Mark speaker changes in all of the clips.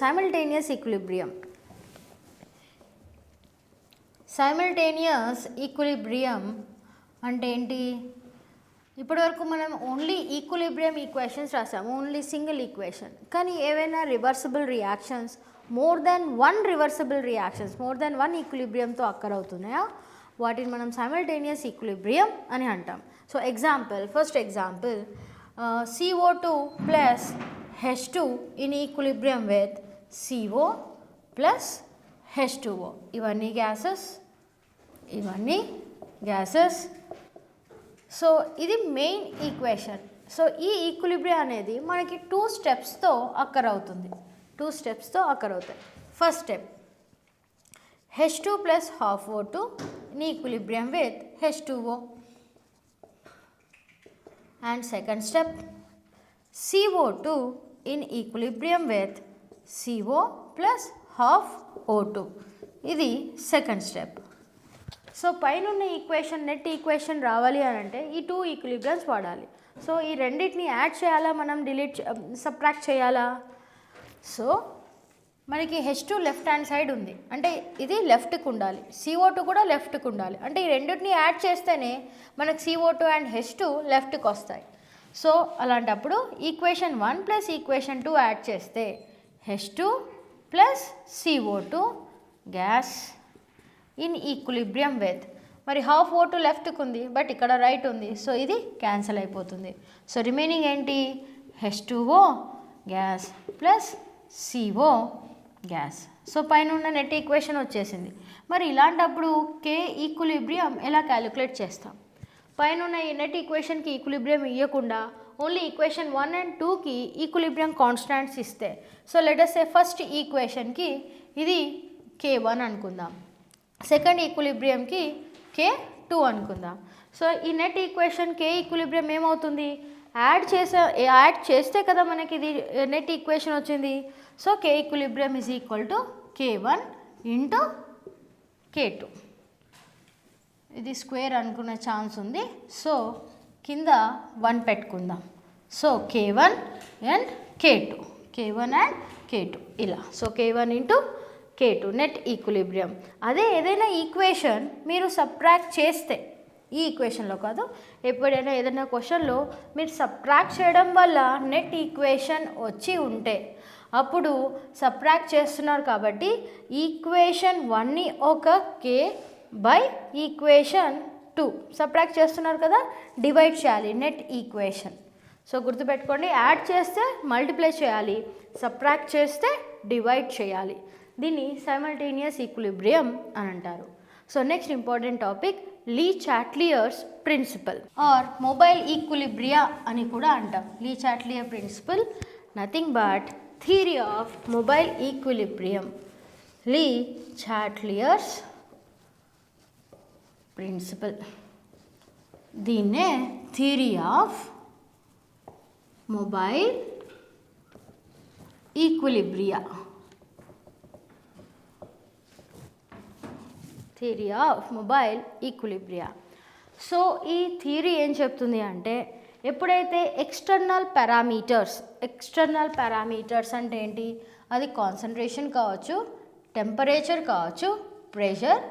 Speaker 1: Simultaneous equilibrium. Simultaneous equilibrium అంటే ఏంటి? ఇప్పటివరకు మనం ఓన్లీ ఈక్విలిబ్రియం ఈక్వేషన్స్ రాసాము, ఓన్లీ సింగిల్ ఈక్వేషన్. కానీ ఏవైనా reversible reactions, more than one reversible reactions, more than one ఈక్విలిబ్రియంతో అక్కర్ అవుతున్నాయా, వాటిని మనం సైమల్టేనియస్ ఈక్విలిబ్రియం అని అంటాం. So example, first example, CO2 plus H2 in equilibrium with CO plus H2O. ఇవన్నీ గ్యాసెస్. సో ఇది మెయిన్ ఈక్వేషన్. సో ఈ equilibrium అనేది మనకి టూ స్టెప్స్తో అక్కర్ అవుతుంది. First step, H2 plus half O2 in equilibrium with H2O. And second step, CO2 in equilibrium with CO plus half O2. ఇది second step. So పైన equation, net equation రావాలి అని అంటే ఈ టూ ఈక్విలిబ్రియంస్ వాడాలి. సో ఈ రెండింటిని యాడ్ చేయాలా, మనం సబ్ట్రాక్ట్ చేయాలా? సో మనకి H2 లెఫ్ట్ హ్యాండ్ సైడ్ ఉంది, అంటే ఇది లెఫ్ట్కి ఉండాలి, CO2 కూడా లెఫ్ట్కి ఉండాలి. అంటే ఈ రెండింటిని యాడ్ చేస్తేనే మనకు CO2 అండ్ H2 లెఫ్ట్కి వస్తాయి. సో అలాంటప్పుడు ఈక్వేషన్ 1 ప్లస్ ఈక్వేషన్ 2 యాడ్ చేస్తే H2 plus CO2 gas in equilibrium with, మరి హాఫ్ O2 లెఫ్ట్కి ఉంది బట్ ఇక్కడ రైట్ ఉంది, సో ఇది క్యాన్సిల్ అయిపోతుంది. సో రిమైనింగ్ ఏంటి? H2O gas plus CO gas. So పైన ఉన్న నెట్ ఈక్వేషన్ వచ్చేసింది. మరి ఇలాంటప్పుడు K ఈక్విలిబ్రియం ఎలా క్యాలిక్యులేట్ చేస్తాం? పైన ఉన్న ఈ నెట్ ఈక్వేషన్కి ఈక్విలిబ్రియం ఇవ్వకుండా ఓన్లీ ఈక్వేషన్ 1 and 2కి ఈక్విలిబ్రియం కాన్స్టాంట్స్ ఇస్తే, so let us say first ఈక్వేషన్కి ఇది K1 అనుకుందాం, సెకండ్ ఈక్విలిబ్రియంకి K2 అనుకుందాం. సో ఈ నెట్ ఈక్వేషన్ K ఈక్విలిబ్రియం ఏమవుతుంది? యాడ్ చేస్తే కదా మనకి ఇది నెట్ ఈక్వేషన్ వచ్చింది. So K equilibrium is equal to K1 into K2. ఇది స్క్వేర్ అనుకునే ఛాన్స్ ఉంది, సో కింద 1 పెట్టుకుందాం. సో K1 అండ్ K2 ఇలా. So K1 into K2 net equilibrium. అదే ఏదైనా ఈక్వేషన్ మీరు సబ్ట్రాక్ట్ చేస్తే, ఈ ఈక్వేషన్లో కాదు, ఎప్పుడైనా ఏదైనా క్వశ్చన్లో మీరు సబ్ట్రాక్ట్ చేయడం వల్ల నెట్ ఈక్వేషన్ వచ్చి ఉంటే అప్పుడు సబ్ట్రాక్ట్ చేస్తున్నారు కాబట్టి ఈక్వేషన్ 1ని ఒక K బై ఈక్వేషన్ 2 సబ్ట్రాక్ట్ చేస్తున్నారు కదా, డివైడ్ చేయాలి నెట్ ఈక్వేషన్. సో గుర్తుపెట్టుకోండి, యాడ్ చేస్తే మల్టిప్లై చేయాలి, సబ్ట్రాక్ట్ చేస్తే డివైడ్ చేయాలి. దీన్ని సైమల్టేనియస్ ఈక్విలిబ్రియం అని అంటారు. So next important topic, Le Chatelier's principle or mobile equilibria అని కూడా అంటాం. Le Chatelier principle nothing but theory of mobile equilibrium. Le Chatelier's principle, దీన్నే theory of mobile equilibria, theory of mobile equilibria. So ఈ theory ఏం చెప్తుంది అంటే, ఎప్పుడైతే external parameters అంటే ఏంటి? అది కాన్సన్ట్రేషన్ కావచ్చు, టెంపరేచర్ కావచ్చు, ప్రెషర్,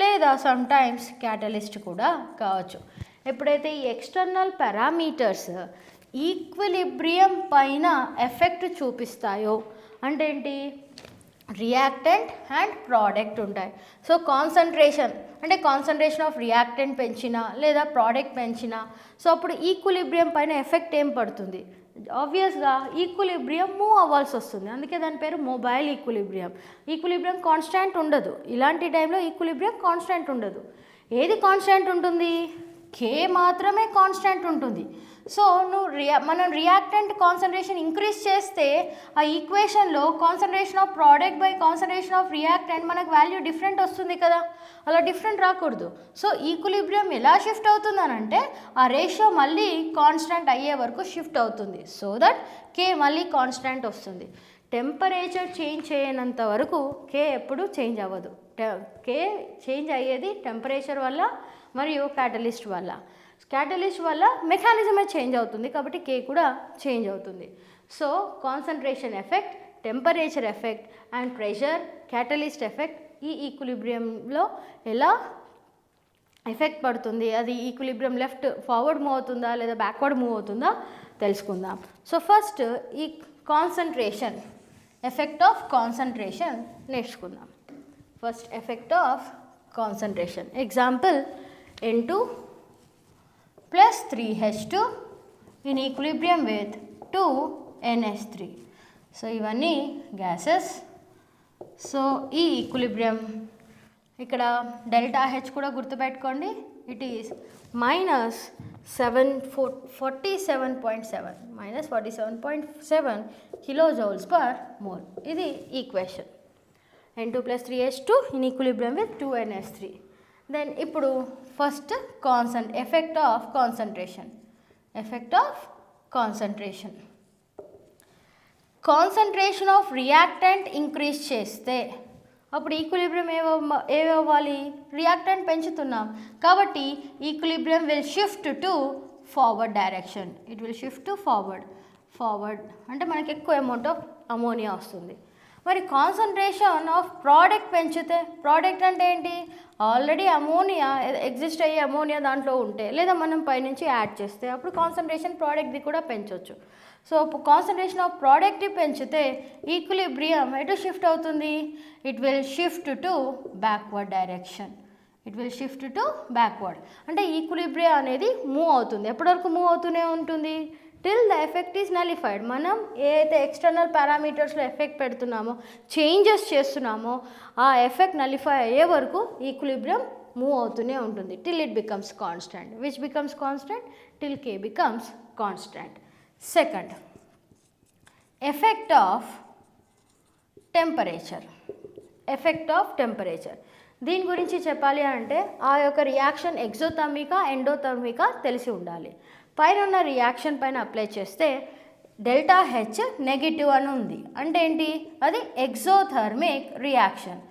Speaker 1: లేదా సమ్టైమ్స్ క్యాటలిస్ట్ కూడా కావచ్చు. ఎప్పుడైతే ఈ ఎక్స్టర్నల్ పారామీటర్స్ ఈక్విలిబ్రియం పైన ఎఫెక్ట్ చూపిస్తాయో, అంటే ఏంటి? రియాక్టెంట్ అండ్ ప్రోడక్ట్ ఉంటాయి. సో కాన్సన్ట్రేషన్ ఆఫ్ రియాక్టెంట్ పెంచినా లేదా ప్రోడక్ట్ పెంచినా, సో అప్పుడు ఈక్విలిబ్రియం పైన ఎఫెక్ట్ ఏం పడుతుంది? ఆబ్వియస్గా ఈక్విలిబ్రియం మూవ్ అవ్వాల్సి వస్తుంది. అందుకే దాని పేరు మొబైల్ ఈక్విలిబ్రియం. ఈక్విలిబ్రియం కాన్స్టాంట్ ఉండదు. ఇలాంటి టైంలో ఈక్విలిబ్రియం కాన్స్టాంట్ ఉండదు. ఏది కాన్స్టాంట్ ఉంటుంది? K మాత్రమే కాన్స్టాంట్ ఉంటుంది. సో మనం రియాక్టెంట్ కాన్సన్ట్రేషన్ ఇంక్రీజ్ చేస్తే ఆ ఈక్వేషన్లో concentration of product by concentration of reactant మనకు వాల్యూ డిఫరెంట్ వస్తుంది కదా, అలా డిఫరెంట్ రాకూడదు. సో ఈక్విలిబ్రియం ఎలా షిఫ్ట్ అవుతుందనంటే ఆ రేషియో మళ్ళీ కాన్స్టాంట్ అయ్యే వరకు షిఫ్ట్ అవుతుంది. సో దట్ K మళ్ళీ కాన్స్టాంట్ వస్తుంది. టెంపరేచర్ చేంజ్ చేయనంత వరకు K ఎప్పుడు చేంజ్ అవ్వదు. K చేంజ్ అయ్యేది టెంపరేచర్ వల్ల మరియు క్యాటలిస్ట్ వల్ల మెకానిజమే చేంజ్ అవుతుంది, కాబట్టి K కూడా చేంజ్ అవుతుంది. So concentration effect temperature effect and pressure catalyst effect ఈ ఈక్విలిబ్రియంలో ఎలా ఎఫెక్ట్ పడుతుంది, అది ఈక్విలిబ్రియం లెఫ్ట్ ఫార్వర్డ్ మూవ్ అవుతుందా లేదా బ్యాక్వర్డ్ మూవ్ అవుతుందా తెలుసుకుందాం. సో ఫస్ట్ ఈ కాన్సన్ట్రేషన్, ఎఫెక్ట్ ఆఫ్ కాన్సన్ట్రేషన్ నేర్చుకుందాం. First effect of concentration. Example N2 plus 3H2 in equilibrium with 2NH3. So ఇవన్నీ గ్యాసెస్. సో ఈ ఈక్విలిబ్రియం ఇక్కడ డెల్టా హెచ్ కూడా గుర్తుపెట్టుకోండి. It is -47.7 kilojoules per mole. ఇది ఈక్వేషన్. N2 plus 3H2 in equilibrium with 2NH3. Then ఇప్పుడు first effect of concentration. Effect of concentration. Concentration of reactant increase చేస్తే అప్పుడు ఈక్విలిబ్రియం ఏమవ్వాలి, రియాక్టెంట్ పెంచుతున్నాం కాబట్టి equilibrium will shift to forward direction. It will shift to forward అంటే మనకి ఎక్కువ amount of ammonia వస్తుంది. మరి కాన్సన్ట్రేషన్ ఆఫ్ ప్రోడక్ట్ పెంచితే, ప్రోడక్ట్ అంటే ఏంటి, ఆల్రెడీ అమోనియా ఎగ్జిస్ట్ అయ్యే అమోనియా దాంట్లో ఉంటే లేదా మనం పైనుంచి యాడ్ చేస్తే అప్పుడు కాన్సన్ట్రేషన్ ప్రోడక్ట్ది కూడా పెంచవచ్చు. సో కాన్సన్ట్రేషన్ ఆఫ్ ప్రోడక్ట్ని పెంచితే ఈక్విలిబ్రియం ఎటు షిఫ్ట్ అవుతుంది, it will shift to backward direction. It will shift to backward అంటే ఈక్విలిబ్రియం అనేది మూవ్ అవుతుంది. ఎప్పటివరకు మూవ్ అవుతూనే ఉంటుంది, till the effect is nullified. మనం ఏదైతే ఎక్స్టర్నల్ పారామీటర్స్లో ఎఫెక్ట్ పెడుతున్నామో, చేంజెస్ చేస్తున్నామో ఆ ఎఫెక్ట్ నలిఫై అయ్యే వరకు ఈక్విలిబ్రియం మూవ్ అవుతూనే ఉంటుంది. Till it becomes constant. Which becomes constant? Till K becomes constant. Second, effect of temperature. Effect of temperature దీని గురించి చెప్పాలి అంటే ఆ యొక్క రియాక్షన్ ఎగ్జోథర్మికా ఎండోథర్మికా తెలిసి ఉండాలి. పైన ఉన్న రియాక్షన్ పైన అప్లై చేస్తే డెల్టా హెచ్ నెగిటివ్ అని ఉంది అంటే ఏంటి, అది ఎగ్జోథర్మిక్ రియాక్షన్.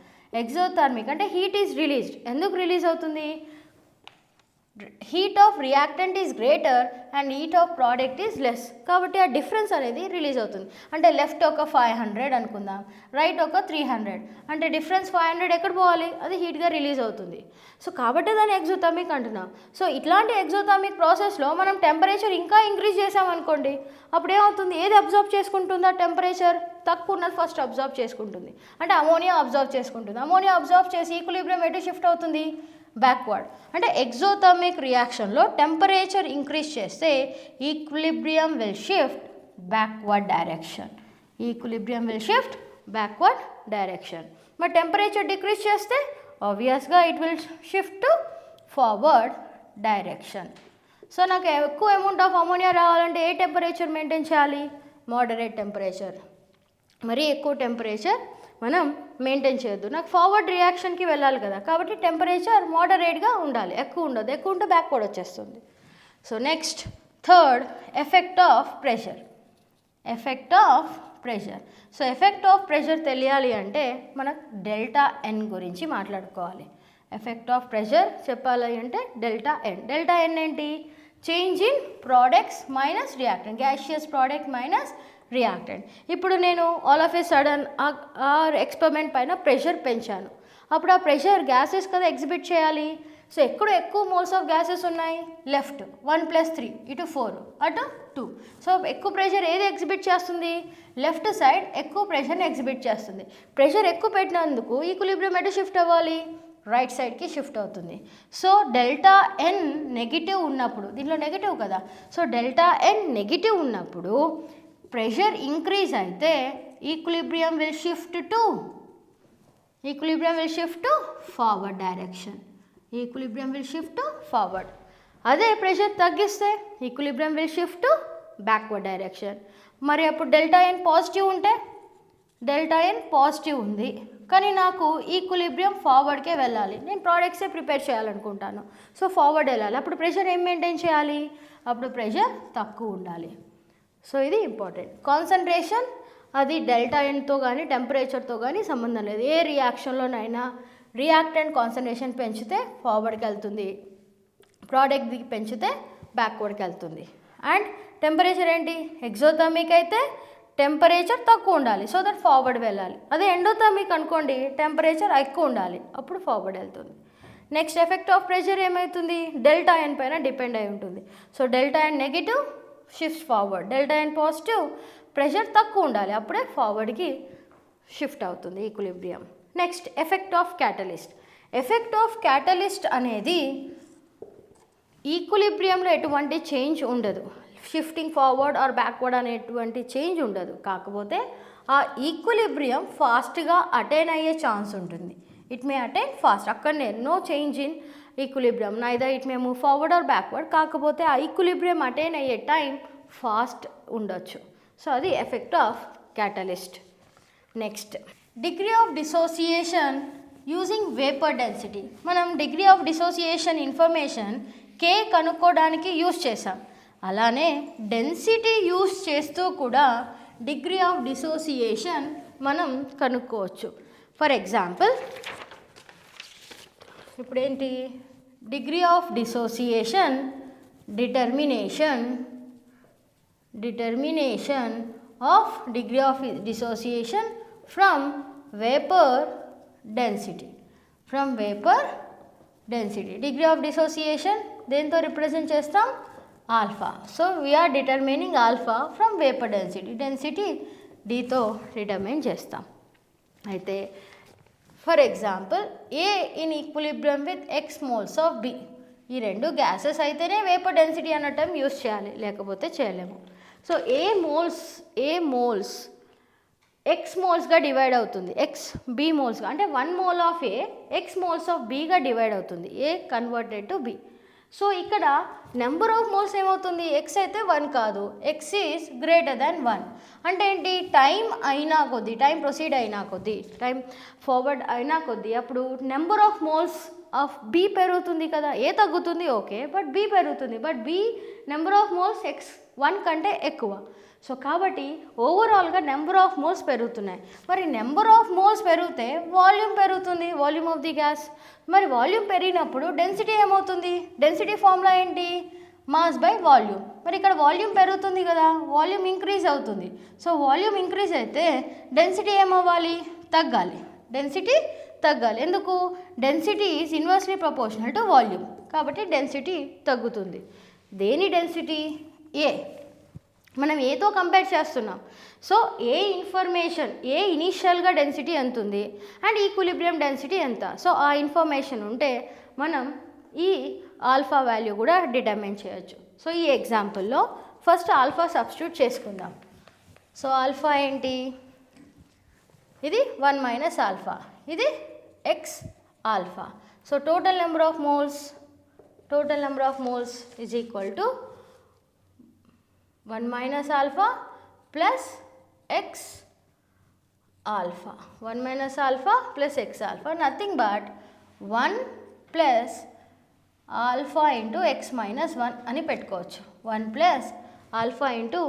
Speaker 1: ఎగ్జోథర్మిక్ అంటే హీట్ ఈజ్ రిలీజ్డ్. ఎందుకు రిలీజ్ అవుతుంది, heat of reactant is greater and heat of product is less కాబట్టి ఆ డిఫరెన్స్ అనేది రిలీజ్ అవుతుంది. అంటే లెఫ్ట్ ఒక 500 అనుకుందాం, రైట్ ఒక 300 అంటే డిఫరెన్స్ 500 ఎక్కడ పోవాలి, అది హీట్గా రిలీజ్ అవుతుంది. సో కాబట్టి దాన్ని ఎగ్జోథర్మిక్ అంటున్నాం. సో ఇట్లాంటి ఎగ్జోథర్మిక్ ప్రాసెస్లో మనం టెంపరేచర్ ఇంకా ఇంక్రీజ్ చేసామనుకోండి అప్పుడు ఏమవుతుంది, ఏది అబ్జర్వ్ చేసుకుంటుందా, టెంపరేచర్ తక్కువ ఉన్నది ఫస్ట్ అబ్జర్వ్ చేసుకుంటుంది. అంటే అమోనియా అబ్జర్వ్ చేసుకుంటుంది. అమోనియా అబ్జర్వ్ చేసి ఈక్విలిబ్రియం ఎటు షిఫ్ట్ అవుతుంది, బ్యాక్వర్డ్. అంటే ఎగ్జోథర్మిక్ రియాక్షన్లో టెంపరేచర్ ఇంక్రీజ్ చేస్తే equilibrium will shift backward direction. Equilibrium will shift backward direction. మరి టెంపరేచర్ డిక్రీజ్ చేస్తే ఆబ్వియస్గా it will shift to forward direction. So నాకు ఎక్కువ అమౌంట్ ఆఫ్ అమోనియా రావాలంటే ఏ టెంపరేచర్ మెయింటైన్ చేయాలి, మోడరేట్ టెంపరేచర్. మరీ ఎక్కువ టెంపరేచర్ మనం మెయింటైన్ చేయొద్దు. నాకు ఫార్వర్డ్ రియాక్షన్కి వెళ్ళాలి కదా కాబట్టి టెంపరేచర్ మోడరేట్గా ఉండాలి, ఎక్కువ ఉండదు. ఎక్కువ ఉంటే బ్యాక్వర్డ్ వచ్చేస్తుంది. So next third, effect of pressure. Effect of pressure. So effect of pressure తెలియాలి అంటే మనకు డెల్టా ఎన్ గురించి మాట్లాడుకోవాలి. ఎఫెక్ట్ ఆఫ్ ప్రెషర్ చెప్పాలి అంటే డెల్టా ఎన్. డెల్టా ఎన్ ఏంటి, change in products minus reactant, gaseous product minus reactant. ఇప్పుడు నేను ఆల్ ఆఫ్ ఏ సడన్ ఆ ఎక్స్పెరిమెంట్ పైన ప్రెషర్ పెంచాను. అప్పుడు ఆ ప్రెషర్ గ్యాసెస్ కదా ఎగ్జిబిట్ చేయాలి. సో ఎక్కువ మోల్స్ ఆఫ్ గ్యాసెస్ ఉన్నాయి, లెఫ్ట్ 1 + 3, ఇటు 4, అటు 2. సో ఎక్కువ ప్రెషర్ ఏది ఎగ్జిబిట్ చేస్తుంది, లెఫ్ట్ సైడ్ ఎక్కువ ప్రెషర్ని ఎగ్జిబిట్ చేస్తుంది. ప్రెషర్ ఎక్కువ పెట్టినందుకు ఈక్విలిబ్రియం ఎటు షిఫ్ట్ అవ్వాలి, రైట్ సైడ్కి షిఫ్ట్ అవుతుంది. సో డెల్టా ఎన్ నెగిటివ్ ఉన్నప్పుడు, దీంట్లో నెగిటివ్ కదా, సో డెల్టా ఎన్ నెగిటివ్ ఉన్నప్పుడు ప్రెషర్ ఇంక్రీజ్ అయితే equilibrium will shift to forward direction. Equilibrium will shift to forward. అదే ప్రెషర్ తగ్గిస్తే equilibrium will shift to backward direction. మరి అప్పుడు డెల్టా ఎన్ పాజిటివ్ ఉంటే, డెల్టా ఎన్ పాజిటివ్ ఉంది కానీ నాకు ఈక్విలిబ్రియం ఫార్వర్డ్కే వెళ్ళాలి, నేను ప్రోడక్ట్సే ప్రిపేర్ చేయాలనుకుంటాను. సో ఫార్వర్డ్ వెళ్ళాలి. అప్పుడు ప్రెషర్ ఏం మెయింటైన్ చేయాలి, అప్పుడు ప్రెషర్ తక్కువ ఉండాలి. సో ఇది ఇంపార్టెంట్. కాన్సన్ట్రేషన్ అది డెల్టా ఎన్తో కానీ టెంపరేచర్తో కానీ సంబంధం లేదు. ఏ రియాక్షన్లోనైనా రియాక్టెంట్ కాన్సన్ట్రేషన్ పెంచితే ఫార్వర్డ్కి వెళ్తుంది, ప్రోడక్ట్ది పెంచితే బ్యాక్వర్డ్కి వెళ్తుంది. అండ్ టెంపరేచర్ ఏంటి, ఎగ్జోథర్మిక్ అయితే టెంపరేచర్ తక్కువ ఉండాలి, సో దట్ ఫార్వర్డ్ వెళ్ళాలి. అదే ఎండోథర్మిక్ అనుకోండి, టెంపరేచర్ ఎక్కువ ఉండాలి, అప్పుడు ఫార్వర్డ్ వెళ్తుంది. నెక్స్ట్ ఎఫెక్ట్ ఆఫ్ ప్రెషర్ ఏమవుతుంది, డెల్టా ఎన్ పైన డిపెండ్ అయి ఉంటుంది. So delta N negative, shift forward. Delta ఎన్ పాజిటివ్, ప్రెషర్ తక్కువ ఉండాలి, అప్పుడే ఫార్వర్డ్కి షిఫ్ట్ అవుతుంది equilibrium. Next effect of catalyst. Effect of catalyst అనేది ఈక్విలిబ్రియంలో ఎటువంటి చేంజ్ ఉండదు, షిఫ్టింగ్ ఫార్వర్డ్ ఆర్ బ్యాక్వర్డ్ అనేటువంటి చేంజ్ ఉండదు. కాకపోతే ఆ ఈక్విలిబ్రియం ఫాస్ట్గా అటైన్ అయ్యే ఛాన్స్ ఉంటుంది. ఇట్ మే అటైన్ ఫాస్ట్, అక్కడనే no change in equilibrium, neither it may move forward or backward. కాకపోతే ఆ ఈక్విలిబ్రియం అటైన్ అయ్యే టైం ఫాస్ట్ ఉండొచ్చు. సో అది effect of catalyst. Next degree of dissociation using vapour density. మనం degree of dissociation information K కనుక్కోవడానికి use చేసాం. అలానే density use చేస్తూ కూడా డిగ్రీ ఆఫ్ డిసోసియేషన్ మనం కనుక్కోవచ్చు. ఫర్ ఎగ్జాంపుల్ ఇప్పుడేంటి, degree of dissociation determination of degree of dissociation from vapour density. Degree of dissociation దేంతో రిప్రజెంట్ చేస్తాం, alpha. So we are determining alpha from vapour density డీతో డిటర్మిన్ చేస్తాం. అయితే for example A in equilibrium with x moles of B. ఈ రెండు gases అయితేనే vapour density అన్న term use చేయాలి, లేకపోతే చేయలేము. సో ఏ మోల్స్ ఎక్స్ మోల్స్గా డివైడ్ అవుతుంది, ఎక్స్ బి మోల్స్గా, అంటే 1 mole of A x moles of బీగా డివైడ్ అవుతుంది, A converted to B. So ఇక్కడ నెంబర్ ఆఫ్ మోల్స్ ఏమవుతుంది, ఎక్స్ అయితే 1 కాదు, ఎక్స్ ఈజ్ గ్రేటర్ దాన్ 1. అంటే ఏంటి, టైం ప్రొసీడ్ అయినా కొద్దీ, టైం ఫార్వర్డ్ అయినా కొద్దీ అప్పుడు number of moles of B పెరుగుతుంది కదా. ఏ తగ్గుతుంది ఓకే, బట్ బి పెరుగుతుంది, but B number of moles X 1 కంటే ఎక్కువ. సో కాబట్టి ఓవరాల్గా నెంబర్ ఆఫ్ మోల్స్ పెరుగుతున్నాయి. మరి నెంబర్ ఆఫ్ మోల్స్ పెరిగితే వాల్యూమ్ పెరుగుతుంది, వాల్యూమ్ ఆఫ్ ది గ్యాస్. మరి వాల్యూమ్ పెరిగినప్పుడు డెన్సిటీ ఏమవుతుంది, డెన్సిటీ ఫార్ములా ఏంటి, మాస్ బై వాల్యూమ్. మరి ఇక్కడ వాల్యూమ్ పెరుగుతుంది కదా, వాల్యూమ్ ఇంక్రీజ్ అవుతుంది. సో వాల్యూమ్ ఇంక్రీజ్ అయితే డెన్సిటీ ఏమవ్వాలి, తగ్గాలి. ఎందుకు, density is inversely proportional to volume, కాబట్టి డెన్సిటీ తగ్గుతుంది. దేని డెన్సిటీ, ఏ. మనం ఏతో కంపేర్ చేస్తున్నాం. సో ఏ ఇనీషియల్గా డెన్సిటీ ఎంత ఉంది అండ్ ఈక్విలిబ్రియం డెన్సిటీ ఎంత. సో ఆ ఇన్ఫర్మేషన్ ఉంటే మనం ఈ ఆల్ఫా వాల్యూ కూడా డిటర్మైన్ చేయొచ్చు. సో ఈ ఎగ్జాంపుల్లో ఫస్ట్ ఆల్ఫా సబ్స్టిట్యూట్ చేసుకుందాం. సో ఆల్ఫా ఏంటి, ఇది 1 మైనస్ ఆల్ఫా, ఇది X alpha. So total number of moles is equal to 1 minus alpha plus x alpha. 1 minus alpha plus x alpha, nothing but 1 plus alpha into x minus 1 అని పెట్టుకోవచ్చు. 1 plus alpha into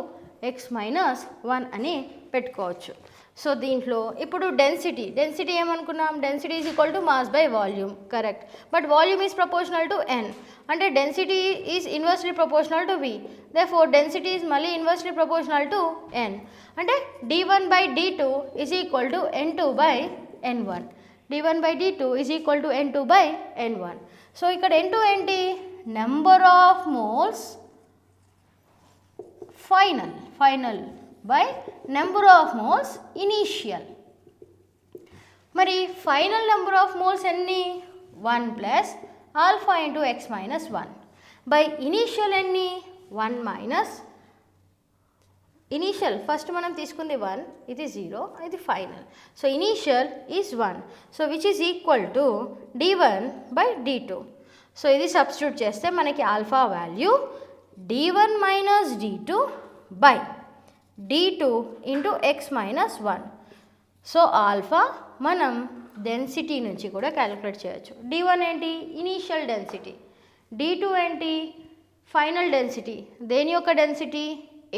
Speaker 1: x minus 1 అని పెట్టుకోవచ్చు. So దీంట్లో ఇప్పుడు density ఏమనుకున్నాం, density is equal to mass by volume, correct. But volume is proportional to n, అంటే density is inversely proportional to v, therefore density is మళ్ళీ inversely proportional to n. అంటే d1 by d2 is equal to n2 by n1. d1 by d2 is equal to n2 by n1. So ఇక్కడ n2 ఏంటి, number of moles final by number of moles initial. మరి final number of moles ఎన్ని, 1 plus alpha into x minus 1 by initial ఎన్ని, 1 minus initial first మనం తీసుకుంది 1, ఇది 0, ఇది final. So initial is 1, so which is equal to d1 by d2. So ఇది substitute చేస్తే మనకి alpha value d1 minus d2 by d2 into x minus 1. So alpha మనం density నుంచి కూడా క్యాలిక్యులేట్ చేయొచ్చు. d1 ఏంటి, ఇనీషియల్ డెన్సిటీ, d2 ఏంటి, final density. దేని యొక్క డెన్సిటీ,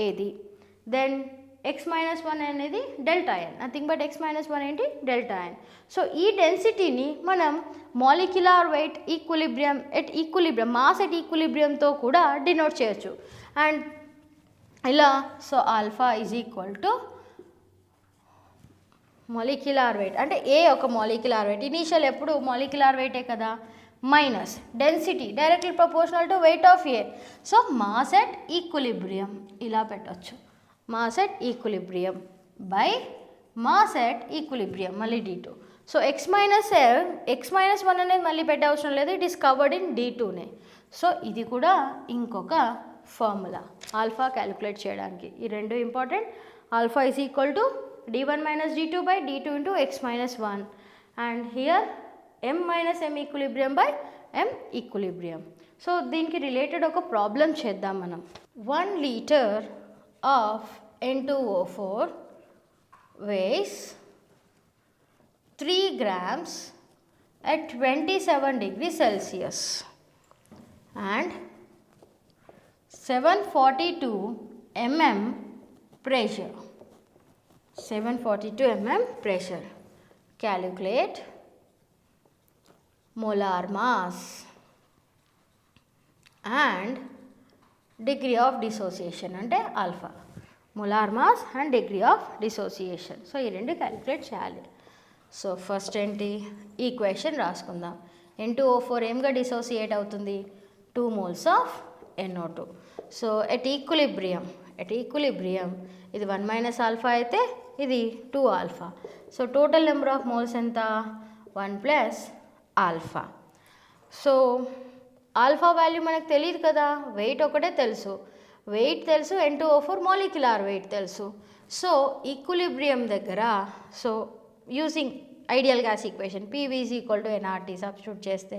Speaker 1: ఏది. దెన్ x minus 1 అనేది delta n, nothing but x minus 1 ఏంటి, డెల్టా n. సో ఈ డెన్సిటీని మనం molecular weight equilibrium mass at ఈక్విలిబ్రియంతో కూడా డినోట్ చేయొచ్చు. అండ్ ఇలా so alpha is equal to molecular weight అంటే ఏ ఒక మాలిక్యులర్ వెయిట్, ఇనీషియల్ ఎప్పుడు మాలిక్యులర్ వెయిటే కదా, minus density directly proportional to weight of A. So mass at equilibrium ఇలా పెట్టవచ్చు, mass at equilibrium by mass at equilibrium మళ్ళీ D2. So x minus 1 అనేది మళ్ళీ పెట్టే అవసరం లేదు, ఇట్ ఈస్ కవర్డ్ ఇన్ D2నే. సో ఇది కూడా ఇంకొక ఫార్ములా ఆల్ఫా క్యాలిక్యులేట్ చేయడానికి. ఈ రెండు important. Alpha is equal to D1 minus D2 by D2 into x minus 1 and here m minus m equilibrium by m equilibrium. So దీనికి related ఒక problem చేద్దాం మనం. 1 litre of N2O4 weighs 3 grams at 27 degrees Celsius and 742 mm pressure. 742 mm pressure. Calculate molar mass and degree of dissociation అంటే alpha. molar mass and degree of dissociation. So ఈ రెండు calculate చేయాలి. So first ఏంటి, equation రాసుకుందాం. N2O4 ఏమిగా dissociate అవుతుంది, 2 moles of NO2. So at equilibrium ఇది 1 minus alpha అయితే ఇది 2 alpha. So total number of moles ఎంత, 1 plus alpha. So alpha value మనకు తెలియదు కదా, వెయిట్ ఒకటే తెలుసు, వెయిట్ తెలుసు, N2O4 మాలిక్యులర్ వెయిట్ తెలుసు. సో ఈక్విలిబ్రియం దగ్గర so using ideal gas equation PV is equal to nRT substitute చేస్తే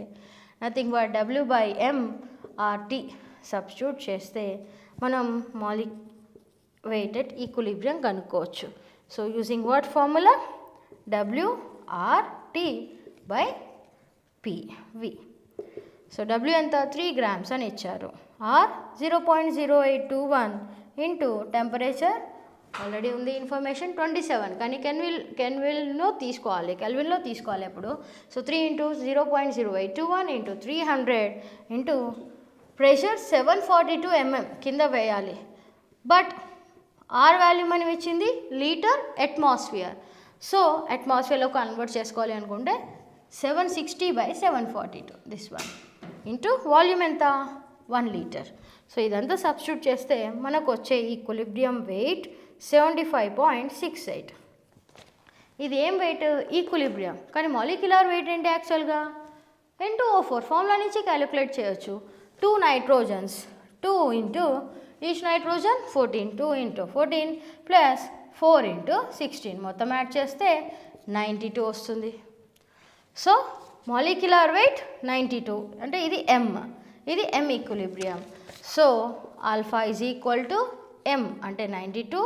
Speaker 1: nothing but W by mRT substitute చేస్తే మనం మాలిక్ వెయిట్ ఎట్ ఈక్విలిబ్రియం కనుక్కోవచ్చు. So using what formula, WRT by PV. So W ఎంత, 3 grams అని ఇచ్చారు. R 0.0821 into temperature already ఉంది information 27, కానీ కెల్విన్లో తీసుకోవాలి అప్పుడు. So 3 into 0.0821 into 300 into pressure 742 mm కింద వేయాలి. బట్ ఆర్ వాల్యూ మనం ఇచ్చింది లీటర్ అట్మాస్ఫియర్. సో అట్మాస్ఫియర్లో కన్వర్ట్ చేసుకోవాలి అనుకుంటే 760 by 742 this one into volume ఎంత, 1 లీటర్. సో ఇదంతా సబ్స్టిట్యూట్ చేస్తే మనకు వచ్చే ఈక్విలిబ్రియం వెయిట్ 75.68. ఇది ఏం వెయిట్, ఈక్విలిబ్రియం. కానీ మాలిక్యులర్ వెయిట్ ఏంటి యాక్చువల్గా, N2O4 ఫార్ములా నుంచి క్యాలిక్యులేట్ చేయొచ్చు. 2 nitrogens, 2 into each nitrogen 14, 2 into 14 plus 4 into 16 మొత్తం యాడ్ చేస్తే 92 వస్తుంది. సో మాలిక్యులర్ వెయిట్ 92 అంటే ఇది M equilibrium. So alpha is equal to M అంటే 92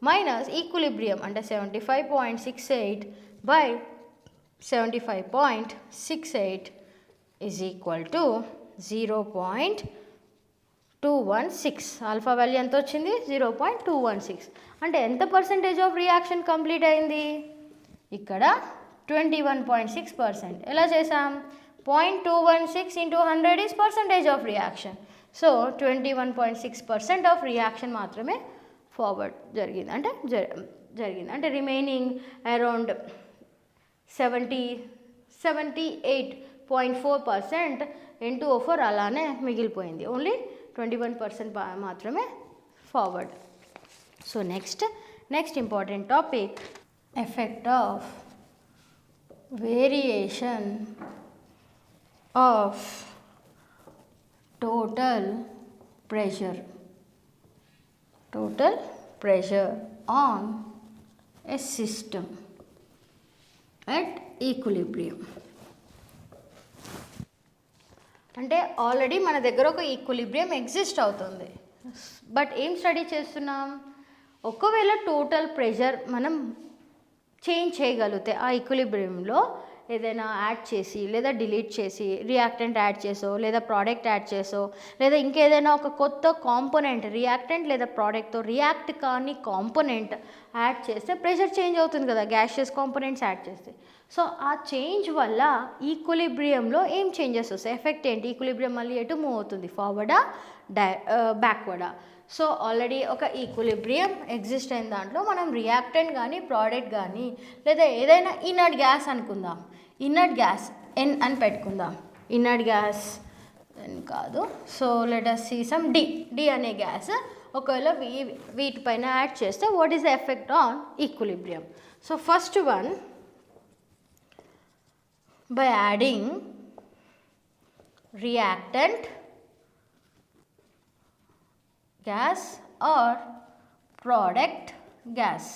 Speaker 1: మైనస్ ఈక్విలిబ్రియం అంటే 75.68 by 75.68 is equal to 0.216. Alpha value ఎంత వచ్చింది, 0.216. అంటే ఎంత పర్సెంటేజ్ ఆఫ్ రియాక్షన్ కంప్లీట్ అయింది, ఇక్కడ 21.6%. ఎలా చేసాం, 0.216 into 100 is percentage of reaction. So 21.6% of reaction మాత్రమే ఫార్వర్డ్ జరిగింది అంటే రిమైనింగ్ అరౌండ్ 78.4% N2O4 అలానే మిగిలిపోయింది. ఓన్లీ 21% మాత్రమే forward. So next important topic, effect of variation of total pressure on a system at equilibrium. అంటే ఆల్రెడీ మన దగ్గర ఒక ఈక్విలిబ్రియం ఎగ్జిస్ట్ అవుతుంది. బట్ ఏం స్టడీ చేస్తున్నాం, ఒకవేళ టోటల్ ప్రెషర్ మనం చేంజ్ చేయగలిగితే ఆ ఈక్విలిబ్రియంలో ఏదైనా యాడ్ చేసి లేదా డిలీట్ చేసి రియాక్టెంట్ యాడ్ చేసో లేదా ప్రోడక్ట్ యాడ్ చేసో లేదా ఇంకేదైనా ఒక కొత్త కాంపోనెంట్ రియాక్టెంట్ లేదా ప్రోడక్ట్తో రియాక్ట్ కాని కాంపోనెంట్ యాడ్ చేస్తే ప్రెషర్ చేంజ్ అవుతుంది కదా, గ్యాషియస్ కాంపోనెంట్స్ యాడ్ చేస్తే. సో ఆ చేంజ్ వల్ల ఈక్విలిబ్రియంలో ఏం చేంజెస్ వస్తాయి, ఎఫెక్ట్ ఏంటి, ఈక్విలిబ్రియం మళ్ళీ ఎటు మూవ్ అవుతుంది, ఫార్వర్డా బ్యాక్వర్డా. సో ఆల్రెడీ ఒక ఈక్విలిబ్రియం ఎగ్జిస్ట్ అయిన దాంట్లో మనం రియాక్టెంట్ కానీ ప్రోడక్ట్ కానీ లేదా ఏదైనా ఇనర్ట్ గ్యాస్ అనుకుందాం. ఇనర్ట్ గ్యాస్ ఎన్ అని పెట్టుకుందాం. ఇనర్ట్ గ్యాస్ ఎన్ కాదు. So let us see some D అనే గ్యాస్ ఒకవేళ వీటిపైన యాడ్ చేస్తే what is the effect on equilibrium? So first one, by adding reactant gas or product gas.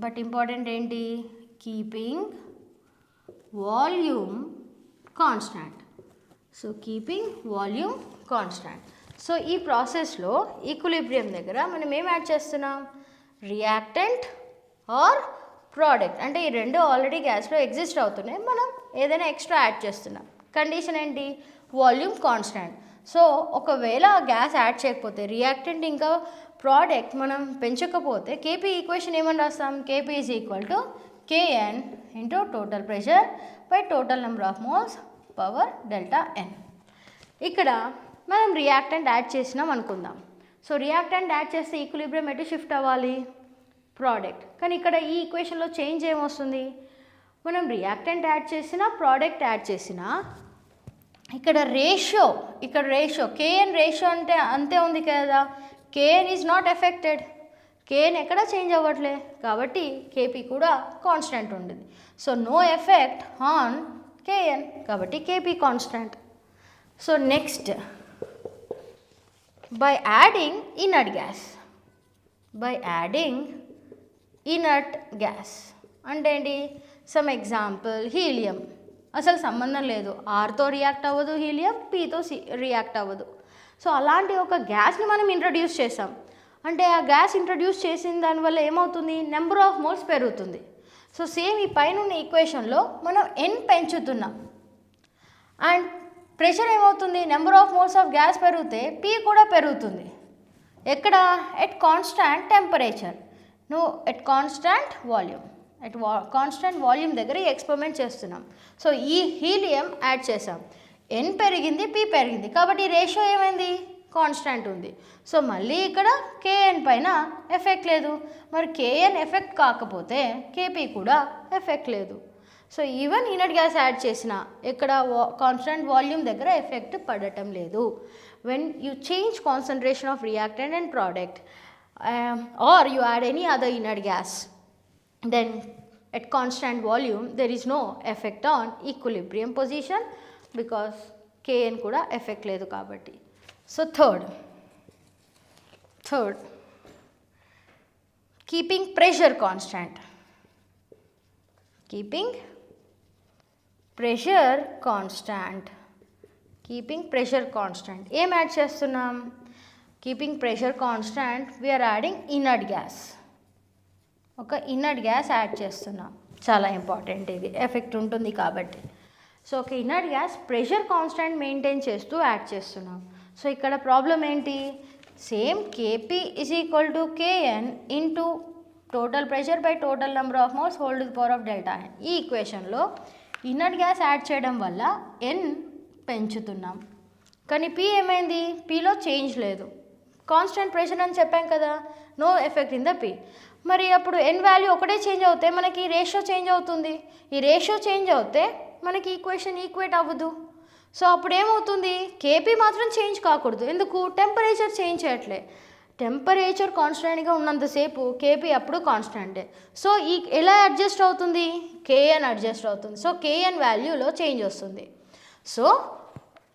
Speaker 1: But important enti, keeping volume constant. So keeping volume constant. So ee process lo equilibrium దగ్గర మనం ఏం add చేస్తున్నాం? Reactant or product. అంటే ఈ రెండు already గ్యాస్లో exist అవుతున్నాయి, మనం ఏదైనా ఎక్స్ట్రా యాడ్ చేస్తున్నాం. కండిషన్ ఏంటి? Volume constant. సో ఒకవేళ గ్యాస్ యాడ్ చేయకపోతే, రియాక్టెంట్ ఇంకా ప్రోడక్ట్ మనం పెంచకపోతే కేపీ ఈక్వేషన్ ఏమని రాస్తాం? KP is equal to KN into total pressure by total number of moles power delta n. ఇక్కడ మనం రియాక్టెంట్ యాడ్ చేసినాం అనుకుందాం. సో రియాక్టెంట్ యాడ్ చేస్తే ఈక్విలిబ్రియం ఎటు షిఫ్ట్ అవ్వాలి? ప్రోడక్ట్. కానీ ఇక్కడ ఈ ఈక్వేషన్లో చేంజ్ ఏమొస్తుంది? మనం రియాక్టెంట్ యాడ్ చేసినా ప్రోడక్ట్ యాడ్ చేసినా ఇక్కడ రేషియో కేఎన్ రేషియో అంటే అంతే ఉంది కదా. KN is not affected. KN ఎక్కడ చేంజ్ అవ్వట్లే కాబట్టి కేపీ కూడా కాన్స్టెంట్ ఉండేది. So no effect on KN కాబట్టి KP constant. So next, by adding inert gas అంటే ఏంటి? Some example, helium. అసలు సంబంధం లేదు, ఆర్తో రియాక్ట్ అవ్వదు హీలియం, పీతో రియాక్ట్ అవ్వదు. సో అలాంటి ఒక గ్యాస్ని మనం ఇంట్రడ్యూస్ చేసాం అంటే ఆ గ్యాస్ ఇంట్రడ్యూస్ చేసిన దానివల్ల ఏమవుతుంది? నెంబర్ ఆఫ్ మోల్స్ పెరుగుతుంది. సో సేమ్ ఈ పైన ఉన్న ఈక్వేషన్లో మనం ఎన్ పెంచుతున్నాం అండ్ ప్రెషర్ ఏమవుతుంది? Number of moles of gas పెరిగితే పీ కూడా పెరుగుతుంది. ఎక్కడ? At constant temperature. At constant volume. Constant volume దగ్గర ఈ ఎక్స్పెరిమెంట్ చేస్తున్నాం. సో ఈ హీలియం యాడ్ చేసాం, ఎన్ పెరిగింది, పీ పెరిగింది కాబట్టి రేషియో ఏమైంది? కాన్స్టాంట్ ఉంది. సో మళ్ళీ ఇక్కడ కేఎన్ పైన ఎఫెక్ట్ లేదు. మరి కేఎన్ ఎఫెక్ట్ కాకపోతే కేపీ కూడా ఎఫెక్ట్ లేదు. So even inert gas add చేసిన ఇక్కడ కాన్స్టాంట్ వాల్యూమ్ దగ్గర ఎఫెక్ట్ పడటం లేదు. When you change concentration of reactant and product or you add any other inert gas, then at constant volume there is no effect on equilibrium position because Kn kuda effect ledu kabatti. So third, keeping pressure constant. Keeping pressure constant. Em add chestunnam? Keeping pressure constant, we are adding inert gas. ఒక inert gas add చేస్తున్నాం, చాలా important, ఇది effect ఉంటుంది కాబట్టి. So ఒక inert gas pressure constant maintain చేస్తూ add చేస్తున్నాం. So ఇక్కడ ప్రాబ్లం ఏంటి? Same KP is equal to KN into total pressure by total number of moles whole to the power of delta n. ఈ ఈక్వేషన్లో inert gas add చేయడం వల్ల ఎన్ పెంచుతున్నాం కానీ పీ ఏమైంది? పీలో చేంజ్ లేదు. కాన్స్టెంట్ ప్రెషర్ అని చెప్పాం కదా, no effect in the P. మరి అప్పుడు ఎన్ వాల్యూ ఒకటే చేంజ్ అవుతే మనకి రేషియో చేంజ్ అవుతుంది. ఈ రేషియో చేంజ్ అవుతే మనకి ఈక్వేషన్ ఈక్వేట్ అవ్వదు. సో అప్పుడు ఏమవుతుంది? కేపీ మాత్రం చేంజ్ కాకూడదు. ఎందుకు? టెంపరేచర్ చేంజ్ చేయట్లే. టెంపరేచర్ కాన్స్టాంట్గా ఉన్నంతసేపు కేపీ అప్పుడు కాన్స్టాంటే. సో ఈ ఎలా అడ్జస్ట్ అవుతుంది? కేఎన్ అడ్జస్ట్ అవుతుంది. సో కేఎన్ వాల్యూలో చేంజ్ వస్తుంది. సో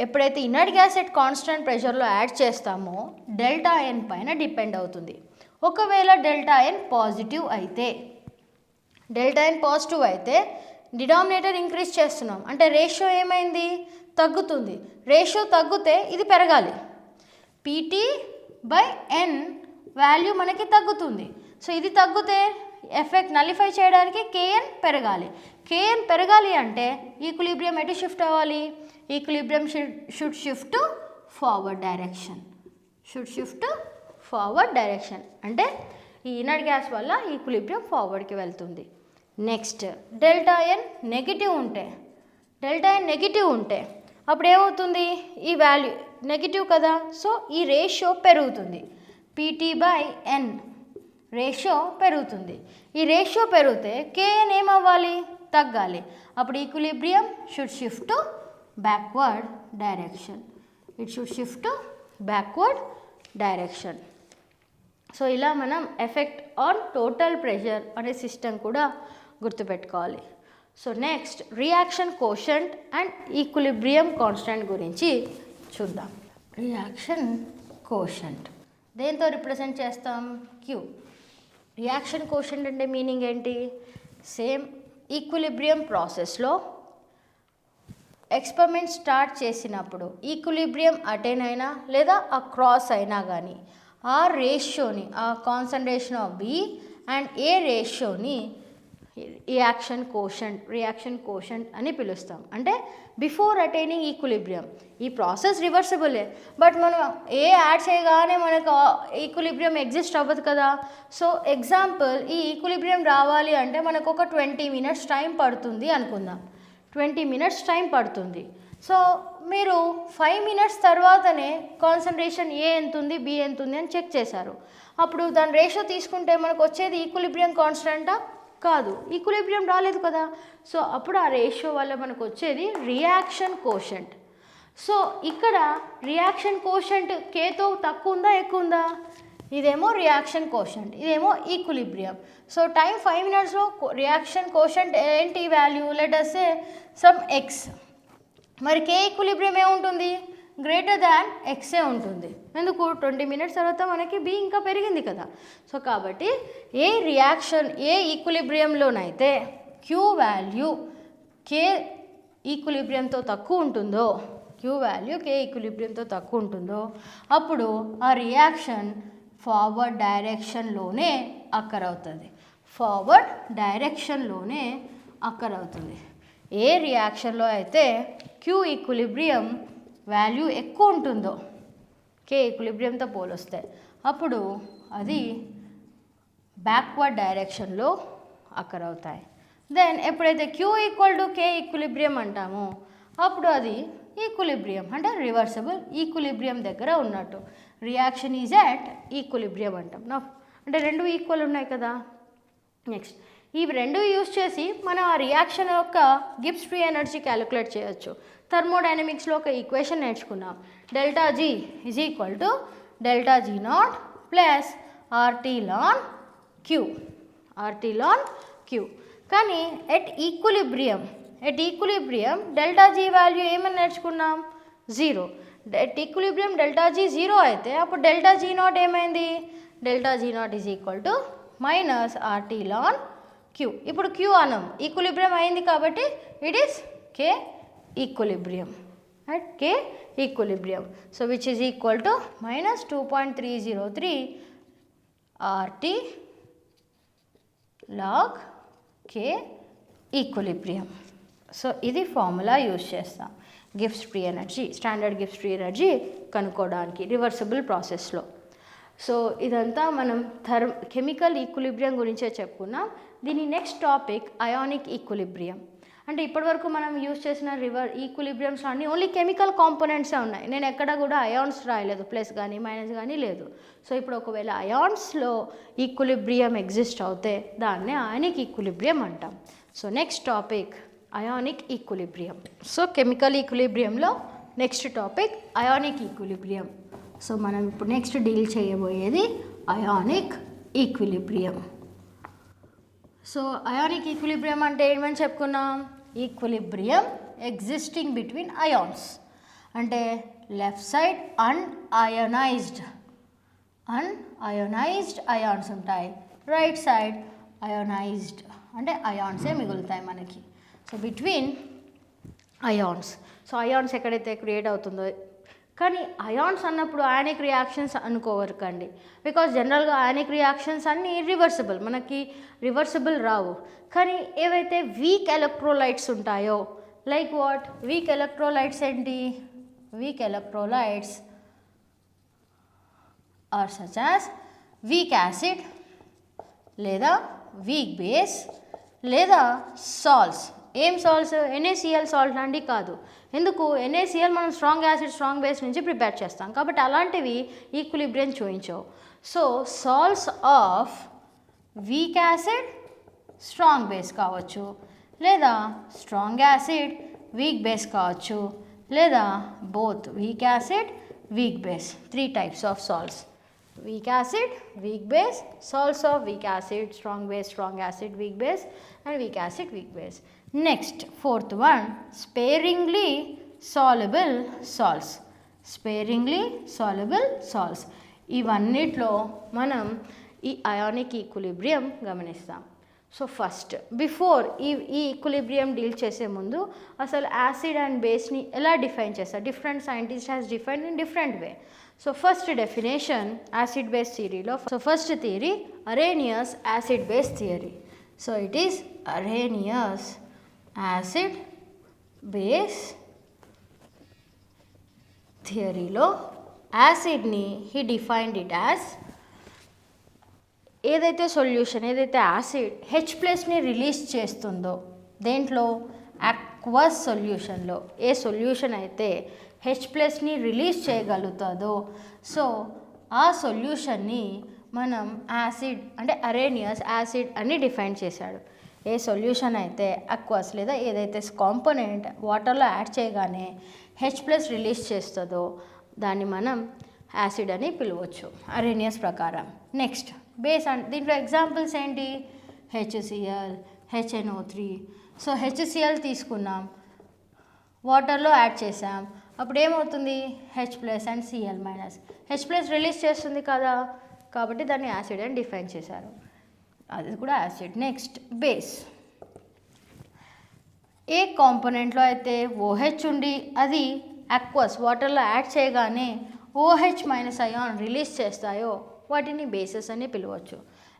Speaker 1: ఎప్పుడైతే ఇనర్ట్ గ్యాస్ ఎట్ కాన్స్టాంట్ ప్రెషర్లో యాడ్ చేస్తామో డెల్టా ఎన్ పైన డిపెండ్ అవుతుంది. ఒకవేళ డెల్టా ఎన్ పాజిటివ్ అయితే డినామినేటర్ ఇంక్రీజ్ చేస్తున్నాం అంటే రేషియో ఏమైంది? తగ్గుతుంది. రేషియో తగ్గితే ఇది పెరగాలి. పీటీ బై ఎన్ వాల్యూ మనకి తగ్గుతుంది. సో ఇది తగ్గితే ఎఫెక్ట్ నలిఫై చేయడానికి కేఎన్ పెరగాలి. కేఎన్ పెరగాలి అంటే ఈక్విలిబ్రియం ఎటు షిఫ్ట్ అవ్వాలి? Equilibrium should shift to forward direction. అంటే ఈ ఇనర్ట్ గ్యాస్ వల్ల ఈక్విలిబ్రియం ఫార్వర్డ్కి వెళ్తుంది. నెక్స్ట్, డెల్టా ఎన్ నెగిటివ్ ఉంటే అప్పుడు ఏమవుతుంది, ఈ వాల్యూ నెగిటివ్ కదా, సో ఈ రేషియో పెరుగుతుంది, PT/N రేషియో పెరుగుతుంది. ఈ రేషియో పెరిగితే KN ఏమవ్వాలి, తగ్గాలి. అప్పుడు equilibrium should shift to backward direction. It should shift to backward direction. So ఇలా మనం ఎఫెక్ట్ ఆన్ టోటల్ ప్రెషర్ అనే సిస్టమ్ కూడా గుర్తుపెట్టుకోవాలి. So next reaction quotient and equilibrium constant గురించి చూద్దాం. రియాక్షన్ కోషంట్ దేంతో రిప్రజెంట్ చేస్తాం, Q. రియాక్షన్ కోషంట్ అంటే మీనింగ్ ఏంటి, సేమ్ ఈక్విలిబ్రియం ప్రాసెస్లో ఎక్స్పెరిమెంట్ స్టార్ట్ చేసినప్పుడు ఈక్విలిబ్రియం అటైన్ అయినా లేదా ఆ క్రాస్ అయినా కానీ ఆ రేషియోని, ఆ concentration of B and A రేషియోని reaction quotient అని పిలుస్తాం. అంటే బిఫోర్ అటైనింగ్ ఈక్విలిబ్రియం. ఈ ప్రాసెస్ రివర్సిబులే, బట్ మనం ఏ యాడ్ చేయగానే మనకు ఈక్విలిబ్రియం ఎగ్జిస్ట్ అవ్వదు కదా. సో ఎగ్జాంపుల్, ఈ ఈక్విలిబ్రియం రావాలి అంటే మనకు ఒక 20 minutes టైం పడుతుంది అనుకుందాం. 20 minutes టైం పడుతుంది. సో మీరు 5 minutes తర్వాతనే కాన్సన్ట్రేషన్ ఏ ఎంత ఉంది, బి ఎంత ఉంది అని చెక్ చేశారు. అప్పుడు దాని రేషియో తీసుకుంటే మనకు వచ్చేది ఈక్విలిబ్రియం కాన్స్టెంటా, కాదు, ఈక్విలిబ్రియం రాలేదు కదా. సో అప్పుడు ఆ రేషియో వల్ల మనకు వచ్చేది రియాక్షన్ కోషంట్. సో ఇక్కడ రియాక్షన్ కోషంట్ Kతో తక్కువ ఉందా, ఎక్కువ ఉందా, ఇదేమో రియాక్షన్ కోషంట్, ఇదేమో ఈక్విలిబ్రియం. సో టైం 5 minutesలో రియాక్షన్ కోషంట్ ఏంటి value, let us say some X. మరి K ఈక్విలిబ్రియం ఏముంటుంది, గ్రేటర్ దాన్ Xఏ ఉంటుంది. ఎందుకు, 20 minutes తర్వాత మనకి B ఇంకా పెరిగింది కదా. సో కాబట్టి ఏ ఈక్విలిబ్రియంలోనైతే Q వాల్యూ K ఈక్విలిబ్రియంతో తక్కువ ఉంటుందో, అప్పుడు ఆ రియాక్షన్ ఫార్వర్డ్ డైరెక్షన్లోనే అక్కర్ అవుతుంది. ఏ రియాక్షన్లో అయితే Q ఈక్విలిబ్రియం వాల్యూ ఎక్కువ ఉంటుందో K ఈక్విలిబ్రియంతో పోలిస్తే, అప్పుడు అది బ్యాక్వర్డ్ డైరెక్షన్లో అక్కర్ అవుతాయి. దెన్ ఎప్పుడైతే Q equal to K equilibrium అంటామో అప్పుడు అది ఈక్విలిబ్రియం అంటే రివర్సిబుల్ ఈక్విలిబ్రియం దగ్గర ఉన్నట్టు. రియాక్షన్ ఈజ్ అట్ ఈక్విలిబ్రియం అంటాం. అంటే రెండు ఈక్వల్ ఉన్నాయి కదా. నెక్స్ట్ ఇవి రెండు యూజ్ చేసి మనం ఆ రియాక్షన్ యొక్క గిబ్స్ ఫ్రీ ఎనర్జీ క్యాలిక్యులేట్ చేయొచ్చు. థర్మోడైనమిక్స్లో ఒక ఈక్వేషన్ నేర్చుకున్నాం, ΔG is equal to ΔG0 plus RT ln Q. కానీ ఎట్ ఈక్విలిబ్రియం ΔG వాల్యూ ఏమని నేర్చుకున్నాం, 0. ఎట్ ఈక్విలిబ్రియం ΔG 0 అయితే అప్పుడు ΔG0 ఏమైంది, ΔG0 is equal to minus RT ln Q. ఇప్పుడు Q అనం ఈక్విలిబ్రియం అయింది కాబట్టి it is K equilibrium, at K equilibrium. So which is equal to minus 2.303 RT log K equilibrium. So ఇది formula use చేస్తాం Gibbs free energy, standard Gibbs free energy కనుక్కోవడానికి reversible ప్రాసెస్లో. So ఇదంతా మనం chemical equilibrium గురించే చెప్పుకున్నాం. దీని next topic ionic equilibrium. అంటే ఇప్పటివరకు మనం యూజ్ చేసిన ఈక్విలిబ్రియంస్ అన్నీ ఓన్లీ కెమికల్ కాంపోనెంట్సే ఉన్నాయి. నేను ఎక్కడ కూడా అయాన్స్ రాయలేదు, ప్లస్ కానీ మైనస్ కానీ లేదు. సో ఇప్పుడు ఒకవేళ అయాన్స్లో ఈక్విలిబ్రియం ఎగ్జిస్ట్ అవుతే దాన్నే అయానిక్ ఈక్విలిబ్రియం అంటాం. So next topic ionic equilibrium. So chemical ఈక్విలిబ్రియంలో next topic ionic equilibrium. So మనం ఇప్పుడు నెక్స్ట్ డీల్ చేయబోయేది ionic equilibrium. So ionic equilibrium అంటే ఏమని చెప్పుకున్నాం, ఈక్విలిబ్రియం ఎగ్జిస్టింగ్ బిట్వీన్ అయాన్స్. అంటే లెఫ్ట్ సైడ్ అన్అయోనైజ్డ్ అయాన్స్ ఉంటాయి, రైట్ సైడ్ అయోనైజ్డ్ అంటే అయాన్సే మిగులుతాయి మనకి. So between ions. So ions ఎక్కడైతే క్రియేట్ అవుతుందో, కానీ అయాన్స్ అన్నప్పుడు అయానిక్ రియాక్షన్స్ అనుకోవరకండి, బికాజ్ జనరల్గా అయానిక్ రియాక్షన్స్ అన్నీ ఇర్రివర్సిబుల్, మనకి రివర్సిబుల్ రావు. కానీ ఏవైతే వీక్ ఎలక్ట్రోలైట్స్ ఉంటాయో, లైక్ వాట్ వీక్ ఎలక్ట్రోలైట్స్ ఏంటి, weak electrolytes are such as weak acid లేదా వీక్ బేస్ లేదా సాల్ట్స్. ఏం సాల్ట్స్, NaCl సాల్ట్ లాంటివి కాదు, ఎందుకు NaCl మనం స్ట్రాంగ్ యాసిడ్ స్ట్రాంగ్ బేస్ నుంచి ప్రిపేర్ చేస్తాం కాబట్టి అలాంటివి ఈక్విలిబ్రియం చూపించవు. So salts of weak acid strong base కావచ్చు, లేదా స్ట్రాంగ్ యాసిడ్ వీక్ బేస్ కావచ్చు, లేదా both weak acid weak base. 3 types of salts: weak acid, weak base, salts of weak acid, strong acid, weak base, and weak acid, weak base. Next, fourth one, sparingly soluble salts. Sparingly soluble salts. ఇవన్నిట్లో మనం ఈ ionic equilibrium గమనిస్తాం. So first before ఈ equilibrium deal చేసే ముందు అసలు acid and బేస్ని ఎలా డిఫైన్ చేస్తారు? Different scientist has defined in different way. So first definition acid base థియరీలో, so first theory Arrhenius acid base theory. So it is Arrhenius acid base థియరీలో యాసిడ్ని హీ డిఫైన్డ్ ఇట్ యాజ్ ఏదైతే solution, ఏదైతే acid H+ని release చేస్తుందో, దేంట్లో aqueous సొల్యూషన్లో a solution అయితే H+ని release చేయగలుగుతుందో, so ఆ సొల్యూషన్ని మనం యాసిడ్ అంటే అరేనియస్ యాసిడ్ అని డిఫైన్ చేశాడు. ఏ సొల్యూషన్ అయితే అక్వస్ లేదా ఏదైతే కాంపోనెంట్ వాటర్లో యాడ్ చేయగానే H+ రిలీజ్ చేస్తుందో దాన్ని మనం యాసిడ్ అని పిలవచ్చు అరేనియస్ ప్రకారం. నెక్స్ట్ బేస్ అంటే దీంట్లో ఎగ్జాంపుల్స్ ఏంటి? HCl, HNO3. సో HCl తీసుకున్నాం, వాటర్లో యాడ్ చేసాం, అప్పుడు ఏమవుతుంది? H+ and Cl-. H+ release చేస్తుంది కదా, కాబట్టి దాన్ని యాసిడ్ అని డిఫైన్ చేశారు. అది కూడా యాసిడ్. Next base. ఏ కాంపోనెంట్లో అయితే OH ఉండి అది అక్వస్ వాటర్లో యాడ్ చేయగానే OH- అయాన్ రిలీజ్ చేస్తాయో వాటిని బేసెస్ అని పిలవచ్చు.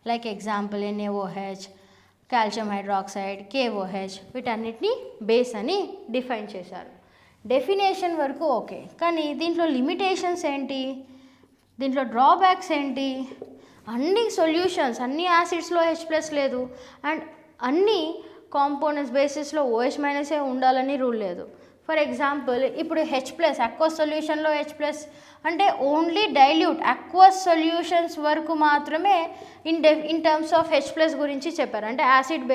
Speaker 1: Like example NaOH, calcium hydroxide, KOH, వీటన్నిటిని బేస్ అని డిఫైన్ చేశారు. డెఫినేషన్ వరకు ఓకే, కానీ దీంట్లో లిమిటేషన్స్ ఏంటి? దీంట్లో డ్రాబ్యాక్స్ ఏంటి? అన్ని సొల్యూషన్స్ అన్ని యాసిడ్స్లో H+ లేదు, అండ్ అన్ని కాంపోనెంట్స్ బేసిస్లో OH- ఉండాలని రూల్ లేదు. ఫర్ ఎగ్జాంపుల్ ఇప్పుడు H+ అక్వస్ సొల్యూషన్లో H+ అంటే ఓన్లీ డైల్యూట్ అక్వస్ సొల్యూషన్స్ వరకు మాత్రమే ఇన్ టర్మ్స్ ఆఫ్ H+ గురించి చెప్పారు. అంటే acid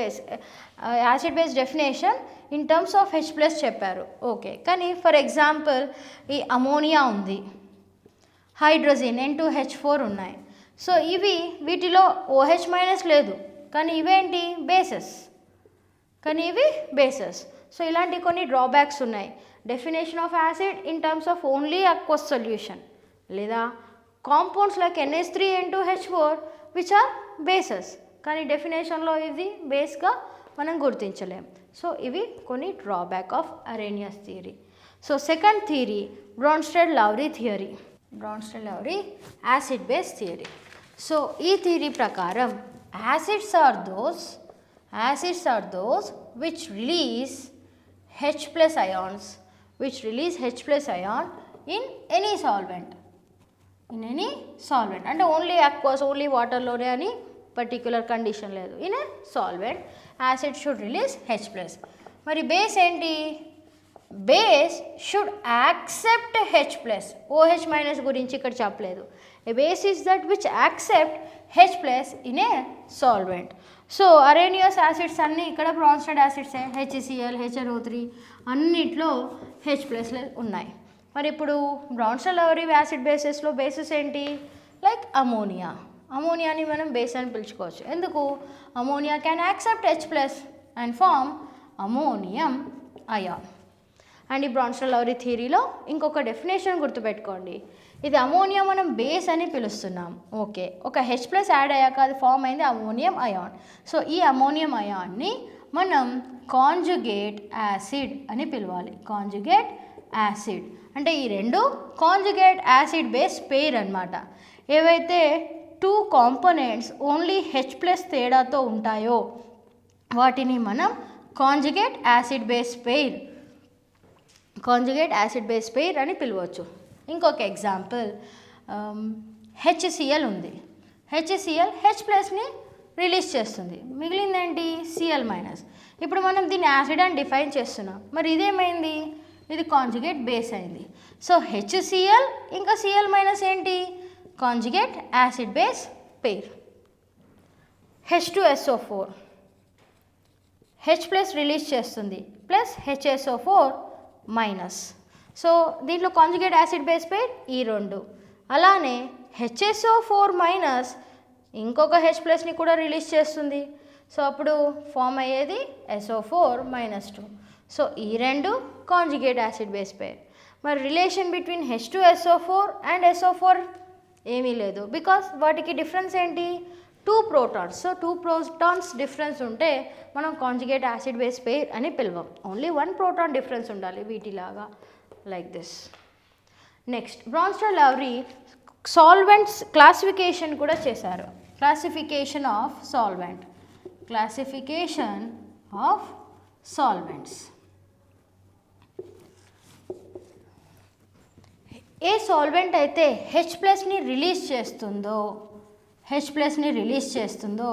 Speaker 1: base definition in terms of H+ చెప్పారు, ఓకే. కానీ ఫర్ ఎగ్జాంపుల్ ఈ అమోనియా ఉంది, హైడ్రోజన్ N2H4 ఉన్నాయి. సో వీటిలో OH- లేదు, కానీ ఇవేంటి? బేసెస్. సో ఇలాంటి కొన్ని డ్రాబ్యాక్స్ ఉన్నాయి. Definition of acid in terms of only aqueous solution, లేదా compounds like NH3N2H4 which are bases, కానీ డెఫినేషన్లో ఇది బేస్గా మనం గుర్తించలేం. సో ఇవి కొన్ని drawback of Arrhenius theory. So second theory Bronsted Lowry theory. Bronsted Lowry acid base theory. So ఈ థియరీ ప్రకారం acids are those which release H+ ions, in any solvent. అంటే ఓన్లీ అక్వాస్, ఓన్లీ వాటర్లోనే అని పర్టిక్యులర్ కండిషన్ లేదు. In a solvent acid should release H+. మరి base ఏంటి? Base should accept H+. OH- గురించి ఇక్కడ చెప్పలేదు. A base is that which accept H+ in a solvent. So Arrhenius acids అన్నీ ఇక్కడ బ్రాన్స్టెడ్ యాసిడ్సే. HCl, HNO3 అన్నిట్లో H+ ఉన్నాయి. మరి ఇప్పుడు బ్రాన్స్టెడ్-లౌరీ యాసిడ్ బేసెస్లో బేసెస్ ఏంటి? లైక్ అమోనియాని మనం బేస్ అని పిలుచుకోవచ్చు. ఎందుకు? Ammonia can accept H+ and form ammonium ion. And ఈ బ్రాన్స్టెడ్-లౌరీ థియరీలో ఇంకొక డెఫినేషన్ గుర్తుపెట్టుకోండి. ఇది అమోనియా మనం బేస్ అని పిలుస్తున్నాం, ఓకే. ఒక H+ యాడ్ అయ్యాక అది ఫామ్ అయింది అమోనియం అయాన్. సో ఈ అమోనియం అయాన్ని మనం కాంజుగేట్ యాసిడ్ అని పిలవాలి. కాంజుగేట్ యాసిడ్ అంటే ఈ రెండు కాంజుగేట్ యాసిడ్ బేస్ పెయిర్ అన్నమాట. ఏవైతే 2 కాంపోనెంట్స్ ఓన్లీ H+ తేడాతో ఉంటాయో వాటిని మనం కాంజుగేట్ యాసిడ్ బేస్ పెయిర్ అని పిలవచ్చు. ఇంకొక ఎగ్జాంపుల్ HCl ఉంది. HCl H+ని రిలీజ్ చేస్తుంది, మిగిలిందేంటి? Cl-. ఇప్పుడు మనం దీన్ని యాసిడ్ అని డిఫైన్ చేస్తున్నాం. మరి ఇదేమైంది? ఇది కాంజుగేట్ బేస్ అయింది. సో HCl ఇంకా Cl మైనస్ ఏంటి, కాంజుగేట్ యాసిడ్ బేస్ పేర్. H2SO4 H ప్లస్ రిలీజ్ చేస్తుంది ప్లస్ HSO4 మైనస్. సో దీంట్లో కాంజుగేట్ యాసిడ్ బేస్ పేర్ ఈ రెండు. అలానే HSO4 మైనస్ ఇంకొక H ప్లస్ని కూడా రిలీజ్ చేస్తుంది. సో అప్పుడు ఫామ్ అయ్యేది SO4-2. సో ఈ రెండు కాంజుగేట్ యాసిడ్ బేస్ పేర్. మరి relation between H2SO4 and SO4 ఏమీ లేదు, బికాస్ వాటికి డిఫరెన్స్ ఏంటి, 2 ప్రోటాన్స్. సో 2 ప్రోటాన్స్ డిఫరెన్స్ ఉంటే మనం కాంజుగేట్ యాసిడ్ బేస్ పేర్ అని పిలవం. ఓన్లీ 1 ప్రోటాన్ డిఫరెన్స్ ఉండాలి వీటిలాగా, like this. Next Bronsted Lowry solvents classification కూడా చేశారు. Classification of solvent, classification of solvents. ఏ సాల్వెంట్ అయితే H ప్లస్ని రిలీజ్ చేస్తుందో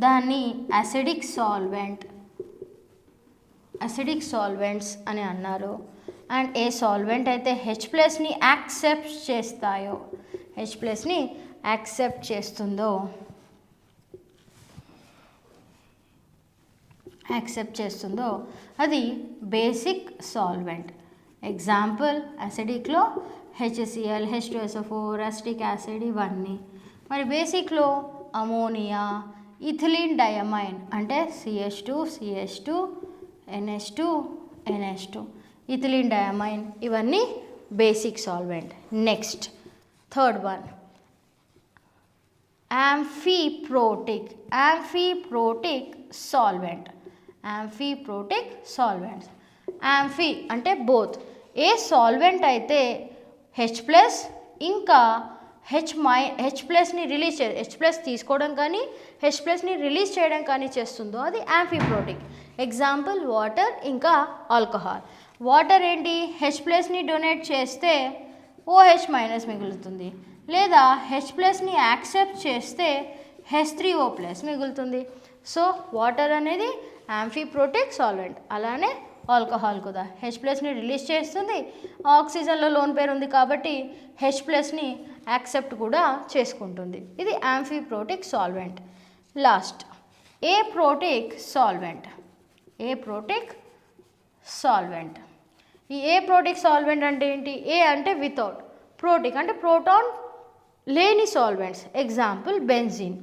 Speaker 1: దాన్ని అసిడిక్ సాల్వెంట్స్ అని అన్నారు. అండ్ ఏ సాల్వెంట్ అయితే H ప్లస్ని యాక్సెప్ట్ చేస్తుందో అది బేసిక్ సాల్వెంట్. ఎగ్జాంపుల్ అసిడిక్లో HCl, H2SO4, అసిటిక్ యాసిడ్ ఇవన్నీ. మరి బేసిక్లో అమోనియా, ఇథిలీన్ డయమైన్ అంటే CH2, NH2, ఇథిలీన్ డయమైన్ ఇవన్నీ basic solvent. Next third one amphiprotic solvents. Amphi అంటే బోత్. ఏ సాల్వెంట్ అయితే H ప్లస్ ఇంకా H ప్లస్ని H ప్లస్ తీసుకోవడం కానీ H ప్లస్ని రిలీజ్ చేయడం కానీ చేస్తుందో అది యాంఫీప్రోటిక్. ఎగ్జాంపుల్ వాటర్ ఇంకా ఆల్కహాల్. వాటర్ ఏంటి, H ప్లస్ని డొనేట్ చేస్తే OH మైనస్ మిగులుతుంది, లేదా H ప్లస్ని యాక్సెప్ట్ చేస్తే H3O ప్లస్ మిగులుతుంది. సో వాటర్ అనేది యాంఫీప్రోటిక్ సాల్వెంట్. అలానే ఆల్కహాల్ కూడా H ప్లస్ని రిలీజ్ చేస్తుంది, ఆక్సిజన్లో లోన్ పేరు ఉంది కాబట్టి H ప్లస్ని యాక్సెప్ట్ కూడా చేసుకుంటుంది. ఇది amphiprotic solvent. Last aprotic solvent. ఈ ఏప్రోటిక్ సాల్వెంట్ అంటే ఏంటి, ఏ అంటే వితౌట్, ప్రోటిక్ అంటే ప్రోటాన్ లేని సాల్వెంట్స్. ఎగ్జాంపుల్ బెంజీన్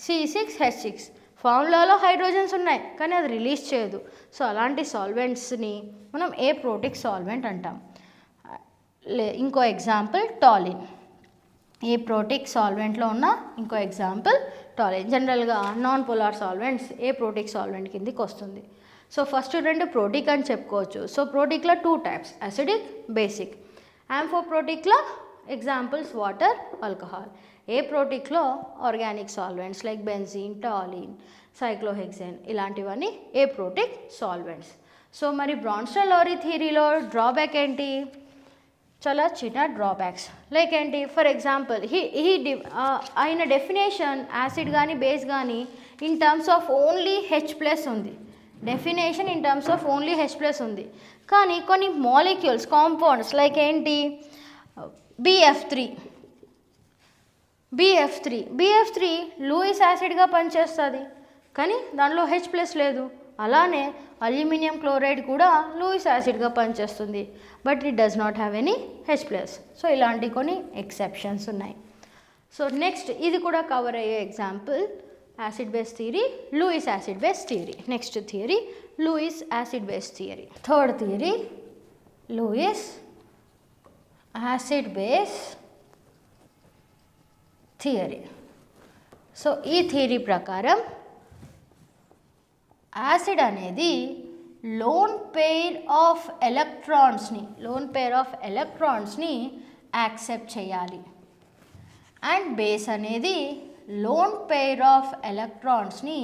Speaker 1: C6H6 ఫార్ములాలో హైడ్రోజన్స్ ఉన్నాయి కానీ అది రిలీజ్ చేయదు. సో అలాంటి సాల్వెంట్స్ని మనం ఏప్రోటిక్ సాల్వెంట్ అంటాం. ఇంకో ఎగ్జాంపుల్ టాలిన్. ఏప్రోటిక్ సాల్వెంట్లో ఉన్న ఇంకో ఎగ్జాంపుల్ టాలిన్. జనరల్గా non polar solvents aprotic solvent కిందికి వస్తుంది. సో ఫస్ట్ రెండు ప్రోటిక్ అని చెప్పుకోవచ్చు. సో ప్రోటిక్లో 2 టైప్స్, అసిడిక్, బేసిక్. యాంఫోప్రోటిక్లో ఎగ్జాంపుల్స్ వాటర్, ఆల్కహాల్. ఏప్రోటిక్లో organic solvents like benzene, toluene, cyclohexane ఇలాంటివన్నీ ఏప్రోటిక్ సాల్వెంట్స్. సో మరి బ్రాన్స్టర్-లవ్రీ థియరీలో డ్రాబ్యాక్ ఏంటి, చాలా చిన్న డ్రాబ్యాక్స్. లైక్ ఏంటి, ఫర్ ఎగ్జాంపుల్ ఆయన డెఫినేషన్ యాసిడ్ కానీ బేస్ కానీ in terms of only H plus ఉంది. Definition in terms of only H plus ఉంది. కానీ కొన్ని మాలిక్యూల్స్, కాంపౌండ్స్ లైక్ ఏంటి BF3 లూయిస్ యాసిడ్గా పనిచేస్తుంది కానీ దానిలో H ప్లస్ లేదు. అలానే అల్యూమినియం క్లోరైడ్ కూడా లూయిస్ యాసిడ్గా పనిచేస్తుంది but it does not have any H plus. So ఇలాంటి కొన్ని ఎక్సెప్షన్స్ ఉన్నాయి. సో నెక్స్ట్ ఇది కూడా కవర్ అయ్యే example acid base theory, Lewis acid base theory. Next theory Lewis acid base theory. Third theory Lewis acid base theory. So ఈ theory ప్రకారం acid అనేది loan pair of ఎలక్ట్రాన్స్ని accept చేయాలి and base అనేది loan pair of ఎలక్ట్రాన్స్ని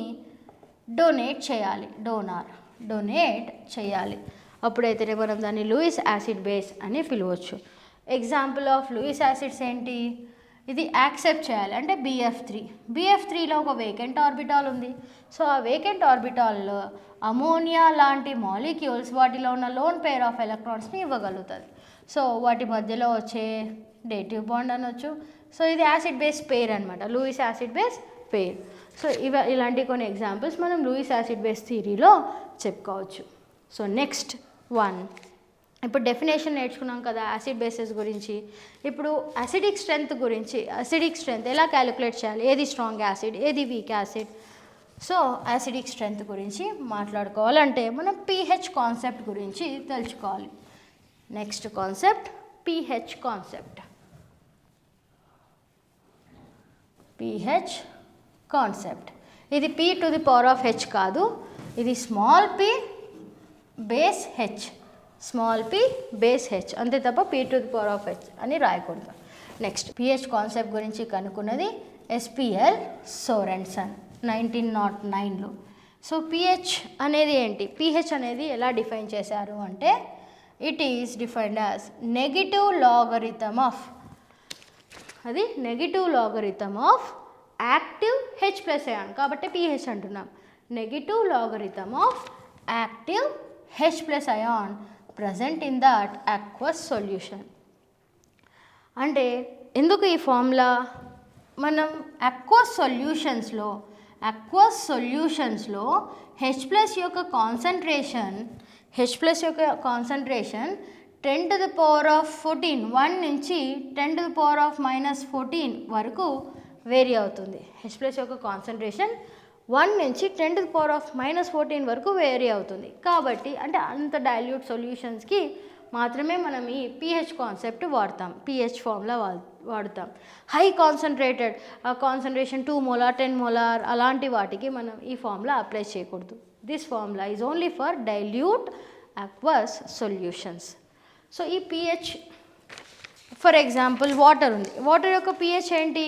Speaker 1: donate చేయాలి. అప్పుడైతే మనం దాన్ని Lewis acid base అని పిలవచ్చు. ఎగ్జాంపుల్ ఆఫ్ లూయిస్ యాసిడ్స్ ఏంటి, ఇది యాక్సెప్ట్ చేయాలి అంటే BF3లో ఒక వేకెంట్ ఆర్బిటాల్ ఉంది. సో ఆ వేకెంట్ ఆర్బిటాల్లో అమోనియా లాంటి మాలిక్యూల్స్ వాటిలో ఉన్న లోన్ పేర్ ఆఫ్ ఎలక్ట్రాన్స్ని ఇవ్వగలుగుతుంది. సో వాటి మధ్యలో వచ్చే డేటివ్ బాండ్ అనొచ్చు. సో ఇది యాసిడ్ బేస్ పేర్ అనమాట, లూయిస్ యాసిడ్ బేస్ పేర్. సో ఇలాంటి కొన్ని ఎగ్జాంపుల్స్ మనం లూయిస్ యాసిడ్ బేస్ థియరీలో చెప్పుకోవచ్చు. సో నెక్స్ట్ వన్, ఇప్పుడు డెఫినేషన్ నేర్చుకున్నాం కదా యాసిడ్ బేసెస్ గురించి. ఇప్పుడు అసిడిక్ స్ట్రెంగ్త్ గురించి, అసిడిక్ స్ట్రెంగ్త్ ఎలా క్యాలిక్యులేట్ చేయాలి, ఏది స్ట్రాంగ్ యాసిడ్ ఏది weak acid. So acidic strength గురించి మాట్లాడుకోవాలంటే మనం pH కాన్సెప్ట్ గురించి తెలుసుకోవాలి. Next concept pH concept. pH concept ఇది p⁻⁻h కాదు, ఇది small p base h, small p base h అంతే తప్ప p⁻⁻h అని రాయకూడదు. నెక్స్ట్ pH కాన్సెప్ట్ గురించి కనుక్కున్నది SPL సోరెన్సన్ 1909లో. సో pH అనేది ఏంటి, pH అనేది ఎలా డిఫైన్ చేశారు అంటే it is defined as negative logarithm of, అది negative logarithm of active H plus ion కాబట్టి pH అంటున్నాం. Negative logarithm of active H plus ion present in that aqueous solution. అంటే ఎందుకు ఈ ఫార్ములా, మనం అక్వస్ సొల్యూషన్స్లో H ప్లస్ యొక్క concentration 10⁻14 1 నుంచి 10⁻−14 వరకు వేరీ అవుతుంది. H ప్లస్ యొక్క కాన్సన్ట్రేషన్ 1 నుంచి 10⁻−14 వరకు వేరీ అవుతుంది. కాబట్టి అంటే అంత డైల్యూట్ సొల్యూషన్స్కి మాత్రమే మనం ఈ pH కాన్సెప్ట్ వాడతాం, pH ఫార్ములా వాడుతాం. High concentrated concentration 2 molar 10 molar అలాంటి వాటికి మనం ఈ ఫార్ములా అప్లై చేయకూడదు. This formula is only for dilute aqueous solutions. So ఈ pH, ఫర్ ఎగ్జాంపుల్ వాటర్ ఉంది, వాటర్ యొక్క pH ఏంటి,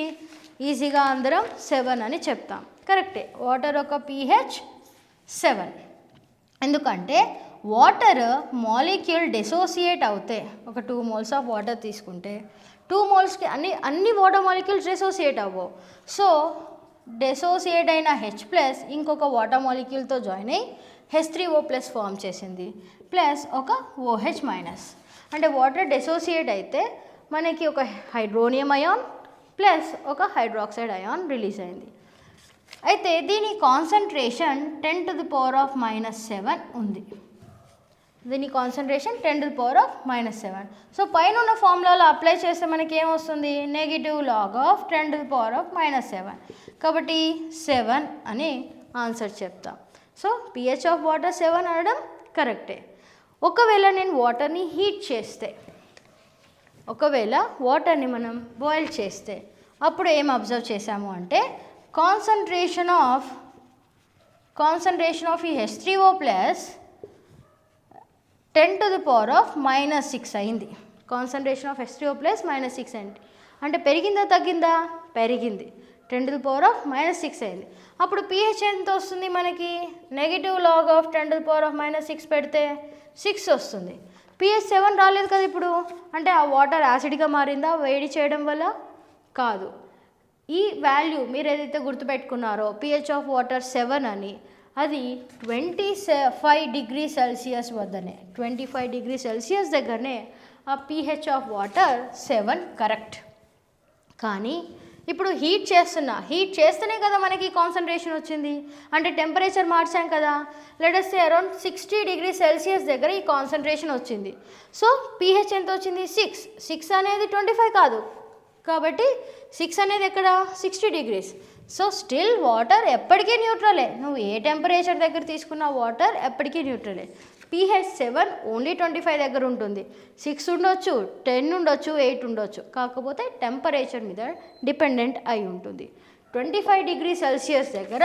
Speaker 1: ఈజీగా అందరం 7 అని చెప్తాం. కరెక్టే, వాటర్ యొక్క pH 7. ఎందుకంటే వాటర్ మాలిక్యూల్ డిసోసియేట్ అవుతే, ఒక 2 moles ఆఫ్ వాటర్ తీసుకుంటే 2 molesకి అన్ని వాటర్ మాలిక్యూల్స్ డిసోసియేట్ అవ్వవు. సో డిసోసియేట్ అయిన H ప్లస్ ఇంకొక వాటర్ మాలిక్యూల్తో జాయిన్ అయ్యి H3O+ ఫామ్ చేసింది, ప్లస్ ఒక OH మైనస్. అంటే వాటర్ డిసోసియేట్ అయితే మనకి ఒక హైడ్రోనియం అయాన్ ప్లస్ ఒక హైడ్రాక్సైడ్ అయాన్ రిలీజ్ అయింది. అయితే దీని కాన్సన్ట్రేషన్ 10⁻⁻7 ఉంది, దీని కాన్సన్ట్రేషన్ 10⁻⁻7. సో పైన ఉన్న ఫార్ములాలో అప్లై చేస్తే మనకి ఏమొస్తుంది, నెగిటివ్ లాగ్ ఆఫ్ 10⁻⁻7. కాబట్టి 7 అని ఆన్సర్ చెప్తాం. సో pH ఆఫ్ వాటర్ 7 అనడం కరెక్టే. ఒకవేళ నేను వాటర్ని హీట్ చేస్తే, ఒకవేళ వాటర్ని మనం బాయిల్ చేస్తే అప్పుడు ఏం అబ్జర్వ్ చేసాము అంటే కాన్సన్ట్రేషన్ ఆఫ్ ఈ H3O+ 10⁻⁻6 అయింది. కాన్సన్ట్రేషన్ ఆఫ్ H3O+ -6 అయింది. అంటే పెరిగిందా తగ్గిందా, పెరిగింది, 10⁻⁻6 అయింది. అప్పుడు pH ఎంత వస్తుంది మనకి, నెగిటివ్ లాగ్ ఆఫ్ 10⁻⁻6 పెడితే 6 వస్తుంది. pH 7 రాలేదు కదా ఇప్పుడు, అంటే ఆ వాటర్ యాసిడ్గా మారిందా వేడి చేయడం వల్ల, కాదు. ఈ వాల్యూ మీరు ఏదైతే గుర్తుపెట్టుకున్నారో pH ఆఫ్ వాటర్ 7 అని, అది 25 డిగ్రీ సెల్సియస్ వద్దనే, 25 డిగ్రీ సెల్సియస్ దగ్గరనే ఆ pH ఆఫ్ వాటర్ 7 కరెక్ట్. కానీ ఇప్పుడు హీట్ చేస్తేనే కదా మనకి కాన్సన్ట్రేషన్ వచ్చింది, అంటే టెంపరేచర్ మార్చాం కదా. Let us say around 60 degree Celsius దగ్గర ఈ కాన్సన్ట్రేషన్ వచ్చింది. సో pH ఎంత వచ్చింది, 6 అనేది 25 కాదు, కాబట్టి 6 అనేది ఎక్కడ 60 డిగ్రీస్. సో స్టిల్ వాటర్ ఎప్పటికీ న్యూట్రలే, నువ్వు ఏ టెంపరేచర్ దగ్గర తీసుకున్న వాటర్ ఎప్పటికీ న్యూట్రలే. pH 7 ఓన్లీ 25 దగ్గర ఉంటుంది, 6 ఉండొచ్చు, 10 ఉండొచ్చు, 8 ఉండొచ్చు, కాకపోతే టెంపరేచర్ మీద డిపెండెంట్ అయి ఉంటుంది. 25 డిగ్రీ సెల్సియస్ దగ్గర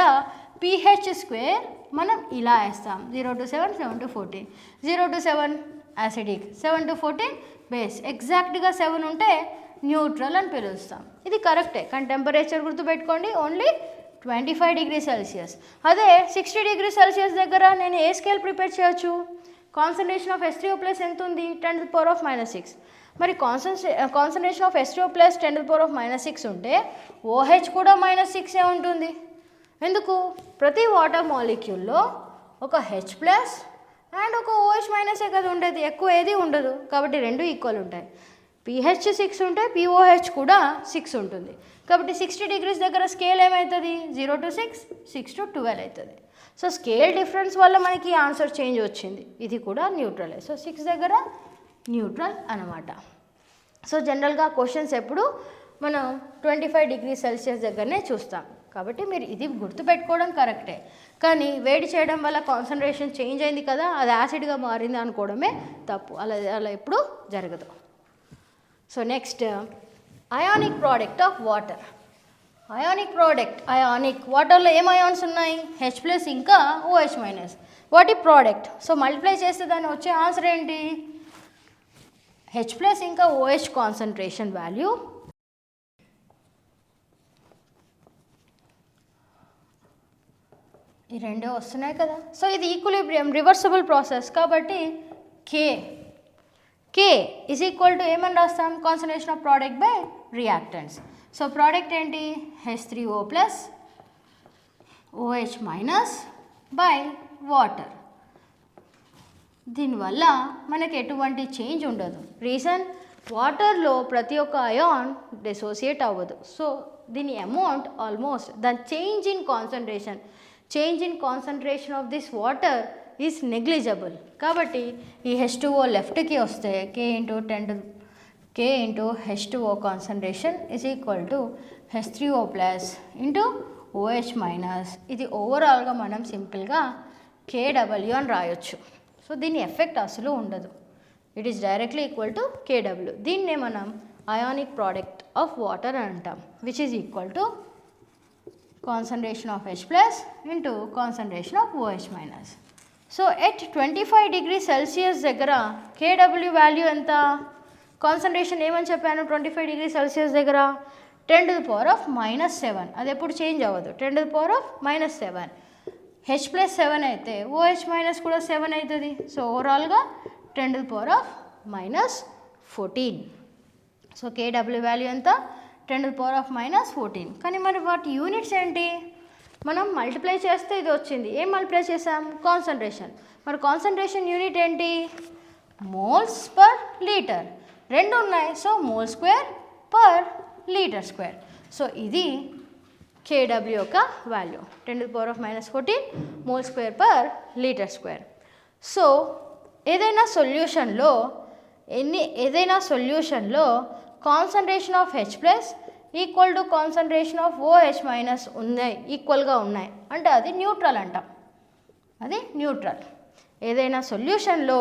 Speaker 1: pH² మనం ఇలా వేస్తాం, 0 to 7, 7 to 14, 0 to 7 acidic, 7 to 14 base. ఎగ్జాక్ట్గా 7 ఉంటే న్యూట్రల్ అని పిలుస్తాం. ఇది కరెక్టే, కానీ టెంపరేచర్ గుర్తుపెట్టుకోండి ఓన్లీ 25 డిగ్రీ సెల్సియస్. అదే 60 డిగ్రీ సెల్సియస్ దగ్గర నేను ఏ స్కేల్ ప్రిపేర్ చేయొచ్చు, కాన్సన్ట్రేషన్ ఆఫ్ H3O+ ఎంత ఉంది, 10⁻⁻6. మరి కాన్సన్ట్రేషన్ ఆఫ్ H2O ప్లస్ 10⁻⁻6 ఉంటే OH కూడా -6 ఉంటుంది. ఎందుకు? ప్రతి వాటర్ మాలిక్యూల్లో ఒక H ప్లస్ అండ్ ఒక OH మైనసే కదా ఉండేది, ఎక్కువ ఏది ఉండదు. కాబట్టి రెండు ఈక్వల్ ఉంటాయి. pH 6 ఉంటే pOH కూడా 6 ఉంటుంది. కాబట్టి 60 degrees దగ్గర స్కేల్ ఏమవుతుంది? 0 to 6, 6 to 12 అవుతుంది. సో స్కేల్ డిఫరెన్స్ వల్ల మనకి ఆన్సర్ చేంజ్ వచ్చింది. ఇది కూడా న్యూట్రలే. సో 6 దగ్గర న్యూట్రల్ అనమాట. సో జనరల్గా క్వశ్చన్స్ ఎప్పుడు మనం 25 degrees సెల్సియస్ దగ్గరనే చూస్తాం. కాబట్టి మీరు ఇది గుర్తుపెట్టుకోవడం కరెక్టే. కానీ వేడి చేయడం వల్ల కాన్సన్ట్రేషన్ చేంజ్ అయింది కదా, అది యాసిడ్గా మారింది అనుకోవడమే తప్పు. అలా ఎప్పుడు జరగదు. So next, ionic product of water. Ionic వాటర్లో ఏం అయాన్స్ ఉన్నాయి? H ప్లస్ ఇంకా OH మైనస్. వాటి ప్రోడక్ట్. సో మల్టిప్లై చేస్తే దాన్ని వచ్చే ఆన్సర్ ఏంటి? H ప్లస్ ఇంకా OH కాన్సన్ట్రేషన్ వాల్యూ ఈ రెండే వస్తున్నాయి కదా. సో ఇది ఈక్విలిబ్రియం రివర్సిబుల్ ప్రాసెస్ కాబట్టి K ఈజ్ ఈక్వల్ టు ఏమని రాస్తాం? Concentration of product by reactants. So product ఏంటి? H3O plus OH minus by water. దీనివల్ల మనకి ఎటువంటి చేంజ్ ఉండదు. రీజన్, వాటర్లో ప్రతి ఒక్క అయాన్ డిసోసియేట్ అవ్వదు. సో దీని అమౌంట్ ఆల్మోస్ట్ దాని change in concentration of this water is negligible. కాబట్టి ఈ H2O లెఫ్ట్కి వస్తే K into H2O concentration is equal to H3O plus into OH minus. ఇది ఓవరాల్గా మనం సింపుల్గా KW అని రాయొచ్చు. సో దీని ఎఫెక్ట్ అసలు ఉండదు. It is directly equal to KW. దీన్నే మనం అయానిక్ ప్రోడక్ట్ ఆఫ్ వాటర్ అని అంటాం, which is equal to concentration of H plus into concentration of OH minus. So at 25 degrees Celsius దగ్గర KW వాల్యూ ఎంత? Concentration ఏమని చెప్పాను? 25 degrees సెల్సియస్ దగ్గర 10⁻⁻7. అది ఎప్పుడు చేంజ్ అవ్వదు. 10⁻⁻7. H ప్లస్ 7 అయితే OH మైనస్ కూడా 7 అవుతుంది. సో ఓవరాల్గా 10⁻⁻14. సో KW వాల్యూ ఎంత? 10⁻⁻14. కానీ మరి వాటి యూనిట్స్ ఏంటి? మనం మల్టిప్లై చేస్తే ఇది వచ్చింది. ఏం మల్టిప్లై చేసాం? కాన్సన్ట్రేషన్. మరి కాన్సన్ట్రేషన్ యూనిట్ ఏంటి? Moles per litre. రెండు ఉన్నాయి. So mole square per litre square. So ఇది KW యొక్క value 10⁻⁻14 mole square per litre square. So ఏదైనా సొల్యూషన్లో concentration of H plus equal to concentration of OH minus ఉన్నాయి, ఈక్వల్గా ఉన్నాయి అంటే అది న్యూట్రల్ అంటాం. అది న్యూట్రల్. ఏదైనా సొల్యూషన్లో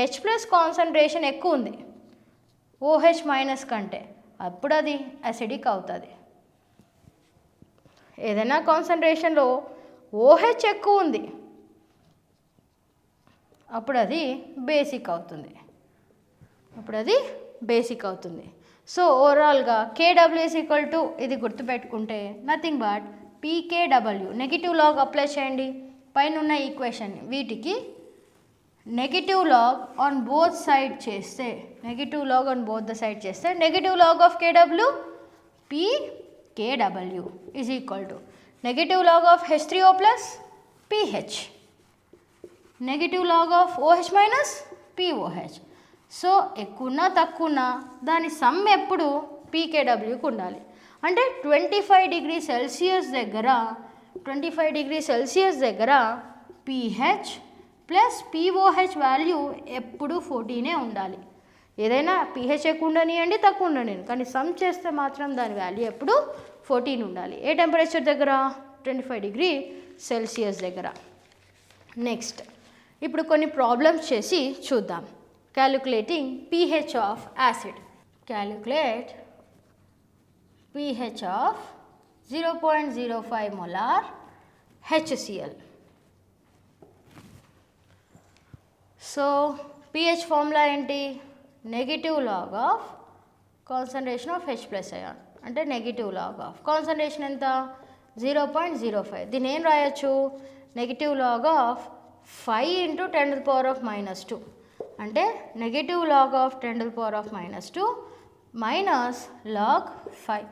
Speaker 1: H ప్లస్ కాన్సన్ట్రేషన్ ఎక్కువ ఉంది OH మైనస్ కంటే, అప్పుడు అది అసిడిక్ అవుతుంది. ఏదైనా కాన్సన్ట్రేషన్లో OH ఎక్కువ ఉంది, అప్పుడు అది బేసిక్ అవుతుంది. సో ఓవరాల్గా KW ఈజ్ ఈక్వల్ టు, ఇది గుర్తుపెట్టుకుంటే nothing but PKW. Negative log apply చేయండి పైన ఉన్న ఈక్వేషన్. వీటికి negative log on both side చేస్తే negative log of KW PKW is equal to negative log of H3O plus PH, negative log of OH minus POH. So ఎక్కువన్నా తక్కువన్నా దాని sum ఎప్పుడు PKWకి ఉండాలి. అంటే 25 degrees సెల్సియస్ దగ్గర PH ప్లస్ POH వాల్యూ ఎప్పుడు 14 ఉండాలి. ఏదైనా PH ఎక్కువ ఉండనియండి తక్కువ ఉండనియండి, కానీ సమ్ చేస్తే మాత్రం దాని వాల్యూ ఎప్పుడు 14 ఉండాలి. ఏ టెంపరేచర్ దగ్గర? 25 degrees సెల్సియస్ దగ్గర. నెక్స్ట్ ఇప్పుడు కొన్ని ప్రాబ్లమ్స్ చేసి చూద్దాం. Calculating pH of acid. Calculate pH of 0.05 molar HCl. So pH formula ఏంటి? Negative log of concentration of H plus ion, అంటే నెగిటివ్ లాగ్ ఆఫ్ కాన్సన్ట్రేషన్ ఎంత? 0.05. దీన్ని ఏం రాయొచ్చు? Negative log of 5 × 10⁻⁻2. అంటే negative log of 10⁻⁻2 minus log 5.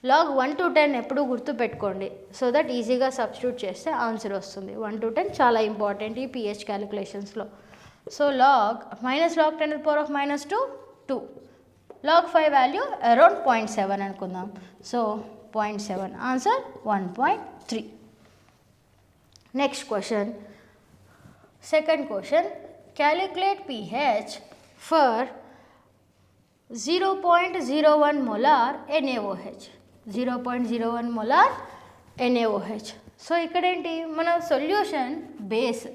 Speaker 1: Log 1 to 10 ఎప్పుడు గుర్తుపెట్టుకోండి, so that ఈజీగా సబ్స్టిట్యూట్ చేస్తే ఆన్సర్ వస్తుంది. 1 to 10 చాలా ఇంపార్టెంట్ ఈ pH క్యాలిక్యులేషన్స్లో. So log minus log 10⁻⁻2 2, log 5 value around 0.7 అనుకుందాం. సో 0.7 answer 1.3. Next question, second question, calculate pH for 0.01 molar NaOH. 0.01 molar NaOH. సో ఇక్కడ ఏంటి, మన సొల్యూషన్ బేస్,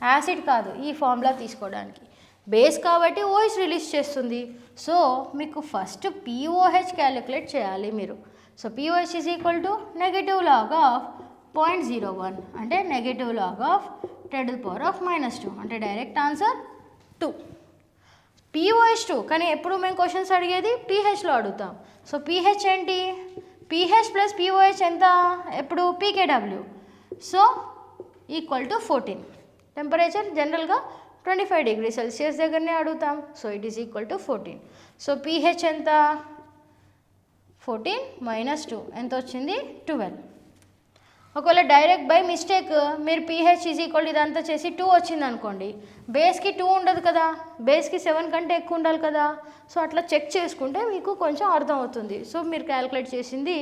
Speaker 1: యాసిడ్ కాదు ఈ ఫార్ములా తీసుకోవడానికి. బేస్ కాబట్టి OH రిలీజ్ చేస్తుంది. సో మీకు ఫస్ట్ pOH క్యాలిక్యులేట్ చేయాలి మీరు. So pOH is equal to negative log of 0.01 అంటే నెగటివ్ లాగ్ ఆఫ్ 10⁻⁻2 అంటే డైరెక్ట్ ఆన్సర్ 2. pOH 2, కానీ ఎప్పుడు మేము క్వశ్చన్స్ అడిగేది pHలో అడుగుతాం. సో pH ఏంటి, pH ప్లస్ pOH ఎంత, ఎప్పుడు pKw. So equal to 14. Temperature జనరల్గా 25 degrees Celsius దగ్గరనే అడుగుతాం. So it is equal to 14. So pH ఎంత, 14 మైనస్ 2 ఎంత వచ్చింది, 12. ఒకవేళ డైరెక్ట్ బై మిస్టేక్ మీరు pH ఈజ్ ఈక్వల్ ఇదంతా చేసి 2 వచ్చింది అనుకోండి, బేస్కి 2 ఉండదు కదా, బేస్కి 7 కంటే ఎక్కువ ఉండాలి కదా. సో అట్లా చెక్ చేసుకుంటే మీకు కొంచెం అర్థం అవుతుంది. సో మీరు క్యాలిక్యులేట్ చేసింది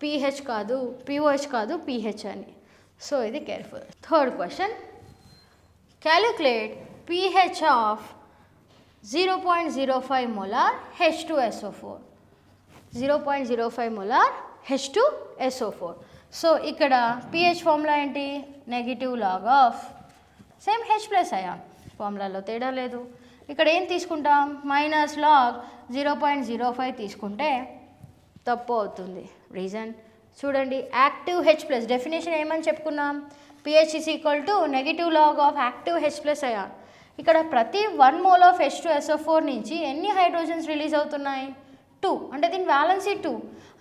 Speaker 1: pH కాదు, pOH కాదు, pH అని. సో ఇది careful. Third question, calculate pH of 0.05 molar H2SO4. 0.05 molar H2SO4. So ఇక్కడ pH ఫార్ములా ఏంటి, negative log of same H plus ion, ఫార్ములాలో తేడా లేదు. ఇక్కడ ఏం తీసుకుంటాం, మైనస్ లాగ్ 0.05 తీసుకుంటే తప్పు అవుతుంది. రీజన్ చూడండి, యాక్టివ్ H ప్లస్ డెఫినేషన్ ఏమని చెప్పుకున్నాం, pH is equal to negative log of active H plus ion. ఇక్కడ ప్రతి 1 mole ఆఫ్ H2SO4 నుంచి ఎన్ని హైడ్రోజన్స్ రిలీజ్ అవుతున్నాయి, 2. అంటే దీని వ్యాలెన్సీ 2.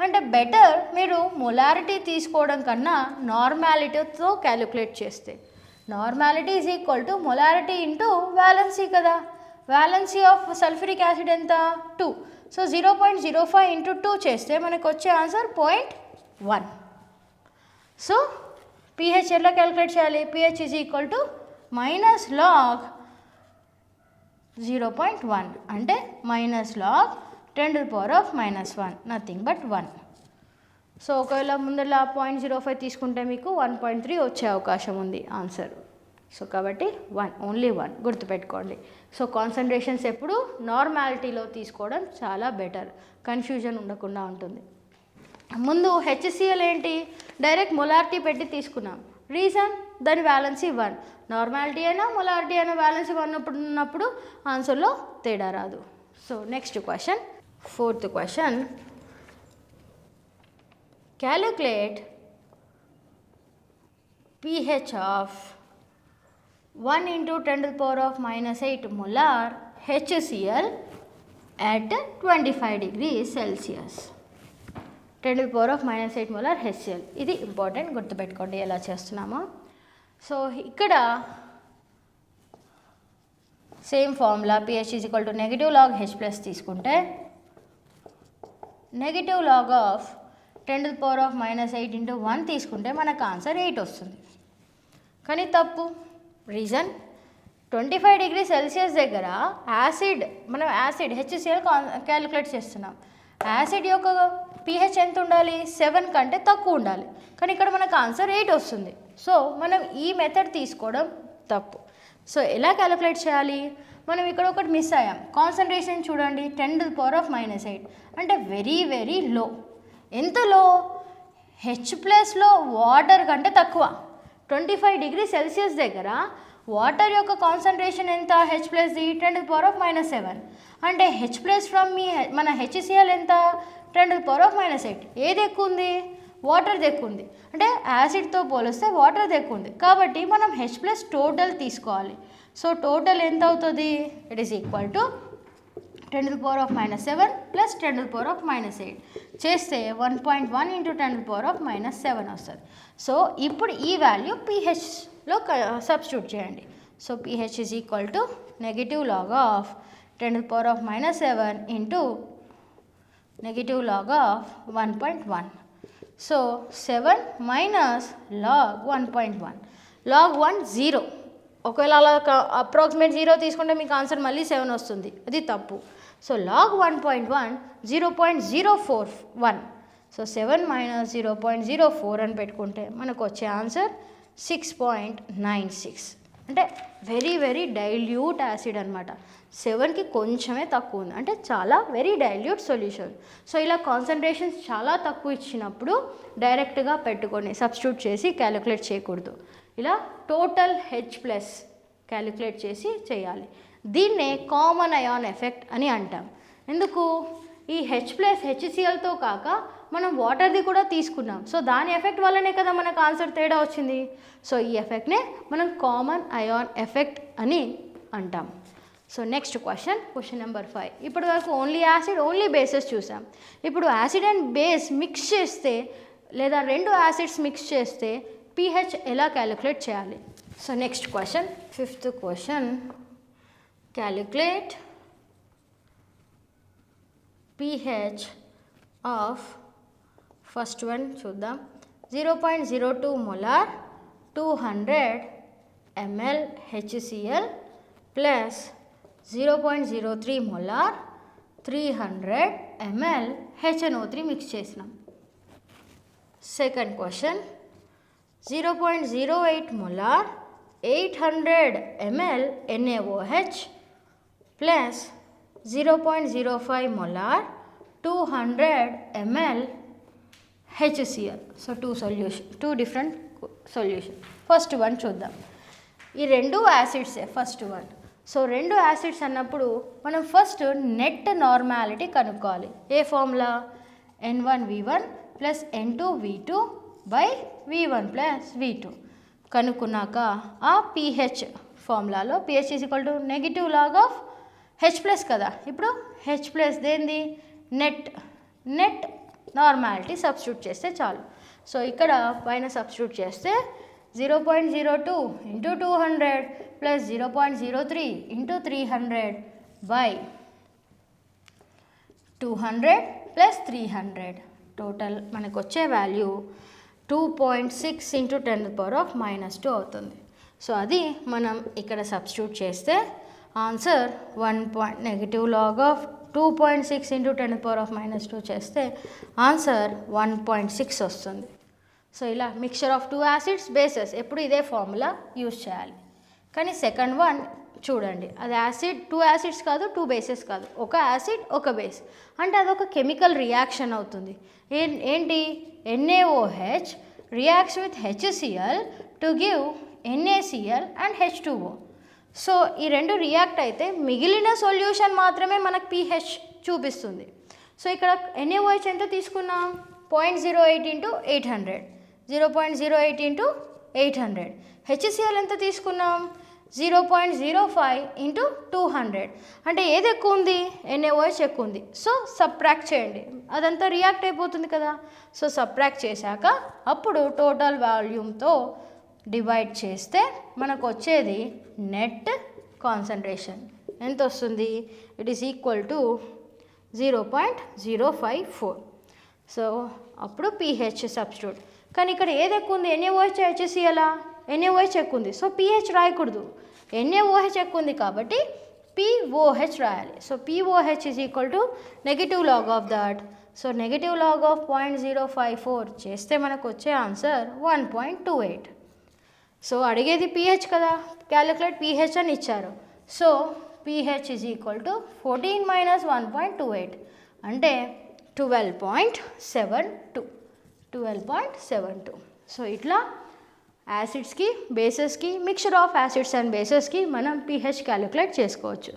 Speaker 1: అంటే బెటర్ మీరు మొలారిటీ తీసుకోవడం కన్నా నార్మాలిటీతో క్యాలిక్యులేట్ చేస్తే. Normality is equal to molarity into valency కదా. వ్యాలెన్సీ ఆఫ్ సల్ఫ్యూరిక్ యాసిడ్ ఎంత, 2. సో 0.05 ఇంటూ 2 చేస్తే మనకు వచ్చే ఆన్సర్ 0.1. సో pH ఎలా క్యాలిక్యులేట్ చేయాలి, pH is equal to minus log 0.1 అంటే minus log 10⁻⁻1 nothing but 1. So ఒకవేళ ముందర 0.05 తీసుకుంటే మీకు 1.3 వచ్చే అవకాశం ఉంది ఆన్సర్. సో కాబట్టి 1, ఓన్లీ 1 గుర్తుపెట్టుకోండి. సో కాన్సన్ట్రేషన్స్ ఎప్పుడు నార్మాలిటీలో తీసుకోవడం చాలా బెటర్, కన్ఫ్యూజన్ ఉండకుండా ఉంటుంది. ముందు HCl ఏంటి, డైరెక్ట్ మొలారిటీ పెట్టి తీసుకున్నాం. రీజన్ దాని వ్యాలెన్సీ 1. నార్మాలిటీ అయినా మొలారిటీ అయినా వ్యాలెన్సీ 1 ఉన్నప్పుడు ఆన్సర్లో తేడా రాదు. So next question, fourth question, calculate pH of 1 into 10⁻⁻8 molar HCl at 25 degrees Celsius. 10⁻⁻8 molar HCl, ఇది ఇంపార్టెంట్, గుర్తుపెట్టుకోండి ఎలా చేస్తున్నామో. సో ఇక్కడ same formula pH is equal to negative log H plus తీసుకుంటే నెగిటివ్ లాగ్ ఆఫ్ 10⁻⁻8 ఇంటూ 1 తీసుకుంటే మనకు answer 8 వస్తుంది. కానీ తప్పు. రీజన్ 25 degrees Celsius దగ్గర యాసిడ్, మనం యాసిడ్ HCl క్యాలిక్యులేట్ చేస్తున్నాం. యాసిడ్ యొక్క pH ఎంత ఉండాలి, 7 కంటే తక్కువ ఉండాలి. కానీ ఇక్కడ మనకు ఆన్సర్ 8 వస్తుంది. సో మనం ఈ మెథడ్ తీసుకోవడం తప్పు. సో ఎలా క్యాలిక్యులేట్ చేయాలి, మనం ఇక్కడ ఒకటి మిస్ అయ్యాం. కాన్సన్ట్రేషన్ చూడండి, 10⁻⁻8 అంటే వెరీ వెరీ లో. ఎంత లో, H ప్లస్లో వాటర్ కంటే తక్కువ. 25 degrees Celsius దగ్గర వాటర్ యొక్క కాన్సన్ట్రేషన్ ఎంత, H ప్లస్ది 10⁻⁻7. అంటే H ప్లస్ ఫ్రమ్ మన HCl ఎంత, 10⁻⁻8. ఏది ఎక్కువ ఉంది, వాటర్ది ఎక్కువ ఉంది. అంటే యాసిడ్తో పోలిస్తే వాటర్ది ఎక్కువ ఉంది కాబట్టి మనం H ప్లస్ టోటల్ తీసుకోవాలి. సో టోటల్ ఎంత అవుతుంది, it is equal to 10⁻⁻7 plus 10⁻⁻8 చేస్తే 1.1 ఇంటూ 10⁻⁻7 వస్తుంది. సో ఇప్పుడు ఈ వాల్యూ pHలో సబ్స్టిట్యూట్ చేయండి. So pH is equal to negative log of 10 to the power of minus 7 into negative log of 1.1. So 7 minus log 1.1. log 1 0. ఒకవేళ అలా approximate 0 తీసుకుంటే మీకు answer మళ్ళీ 7 వస్తుంది, అది తప్పు. So log 1.1 0.041. సో 7 మైనస్ 0.04 అని పెట్టుకుంటే మనకు వచ్చే ఆన్సర్ 6.96. అంటే వెరీ వెరీ డైల్యూట్ యాసిడ్ అనమాట. 7కి కొంచెమే తక్కువ ఉంది, అంటే చాలా వెరీ డైల్యూట్ సొల్యూషన్. సో ఇలా కాన్సన్ట్రేషన్స్ చాలా తక్కువ ఇచ్చినప్పుడు డైరెక్ట్గా పెట్టుకొని సబ్స్టిట్యూట్ చేసి క్యాలిక్యులేట్ చేయకూడదు. ఇలా టోటల్ H ప్లస్ క్యాలిక్యులేట్ చేసి చేయాలి. దీన్నే కామన్ అయాన్ ఎఫెక్ట్ అని అంటాం. ఎందుకు? ఈ H ప్లస్ HClతో కాక మనం వాటర్ది కూడా తీసుకున్నాం. సో దాని ఎఫెక్ట్ వల్లనే కదా మనకు ఆన్సర్ తేడా వచ్చింది. సో ఈ ఎఫెక్ట్నే మనం కామన్ అయాన్ ఎఫెక్ట్ అని అంటాం. So next question number 5. ఇప్పటి వరకు ఓన్లీ యాసిడ్ ఓన్లీ బేసెస్ చూసాం. ఇప్పుడు యాసిడ్ అండ్ బేస్ మిక్స్ చేస్తే లేదా రెండు యాసిడ్స్ మిక్స్ చేస్తే pH ఎలా క్యాలిక్యులేట్ చేయాలి? So next question, 5th question, calculate pH of first one చూద్దాం. 0.02 molar 200 ml HCl plus 0.03 molar 300 ml HNO3 mix చేసినాం. Second question, 0.08 molar 800 ml NaOH plus 0.05 molar 200 ml HCl. So two different solution. First one చూద్దాం. ఈ రెండు యాసిడ్సే first one. So రెండు acids అన్నప్పుడు మనం first net normality కనుక్కోవాలి. ఏ formula? N1V1 plus N2V2 by V1 plus V2 కనుక్కున్నాక ఆ pH ఫార్ములాలో pH is equal to negative log of H plus కదా. ఇప్పుడు H ప్లస్ దేంది? నెట్ నార్మాలిటీ సబ్స్టిట్యూట్ చేస్తే చాలు. సో ఇక్కడ పైన సబ్స్టిట్యూట్ చేస్తే 0.02 into 200 plus 0.03 into 300 by 200 plus 300 total మనకు వచ్చే వాల్యూ 2.6 ఇంటూ 10⁻⁻² అవుతుంది. సో అది మనం ఇక్కడ సబ్స్టిట్యూట్ చేస్తే answer negative log of 2.6 into 10⁻⁻² చేస్తే ఆన్సర్ 1.6 వస్తుంది. సో ఇలా mixture of two acids bases ఎప్పుడు ఇదే ఫార్ములా యూజ్ చేయాలి. కానీ సెకండ్ వన్ చూడండి, అది యాసిడ్ టూ యాసిడ్స్ కాదు, టూ బేసెస్ కాదు, ఒక యాసిడ్ ఒక బేస్. అంటే అదొక కెమికల్ రియాక్షన్ అవుతుంది. ఏంటి? NaOH reacts with HCl to give NaCl and H2O. So ఈ రెండు రియాక్ట్ అయితే మిగిలిన సొల్యూషన్ మాత్రమే మనకు pH చూపిస్తుంది. సో ఇక్కడ NaOH ఎంత తీసుకున్నాం? 0.08 ఇంటూ 800, 0.08 ఇంటూ 800. HCl ఎంత తీసుకున్నాం? 0.05 ఇంటూ 200. అంటే ఏది ఎక్కువ ఉంది? NaOH ఎక్కువ ఉంది. సో సబ్ట్రాక్ట్ చేయండి, అదంతా రియాక్ట్ అయిపోతుంది కదా. సో సబ్ట్రాక్ట్ చేశాక అప్పుడు టోటల్ వాల్యూమ్తో డివైడ్ చేస్తే మనకు వచ్చేది నెట్ కాన్సన్ట్రేషన్ ఎంత వస్తుంది? It is equal to 0.054. So అప్పుడు pH సబ్స్టిట్యూట్. కానీ ఇక్కడ ఏది ఎక్కువ ఉంది? NaOH HCl? NaOH ఎక్కువ ఉంది. సో pH రాయకూడదు, NaOH ఎక్కువ ఉంది కాబట్టి POH రాయాలి. So POH is equal to negative log of that. So negative log of 0.054 చేస్తే మనకు వచ్చే ఆన్సర్ 1.28. సో అడిగేది pH కదా, క్యాలిక్యులేట్ pH అని ఇచ్చారు. So pH is equal to 14 minus 1.28 అంటే 12.72. సో ఇట్లా యాసిడ్స్కి బేసెస్కి మిక్చర్ ఆఫ్ యాసిడ్స్ అండ్ బేసెస్కి మనం pH క్యాలిక్యులేట్ చేసుకోవచ్చు.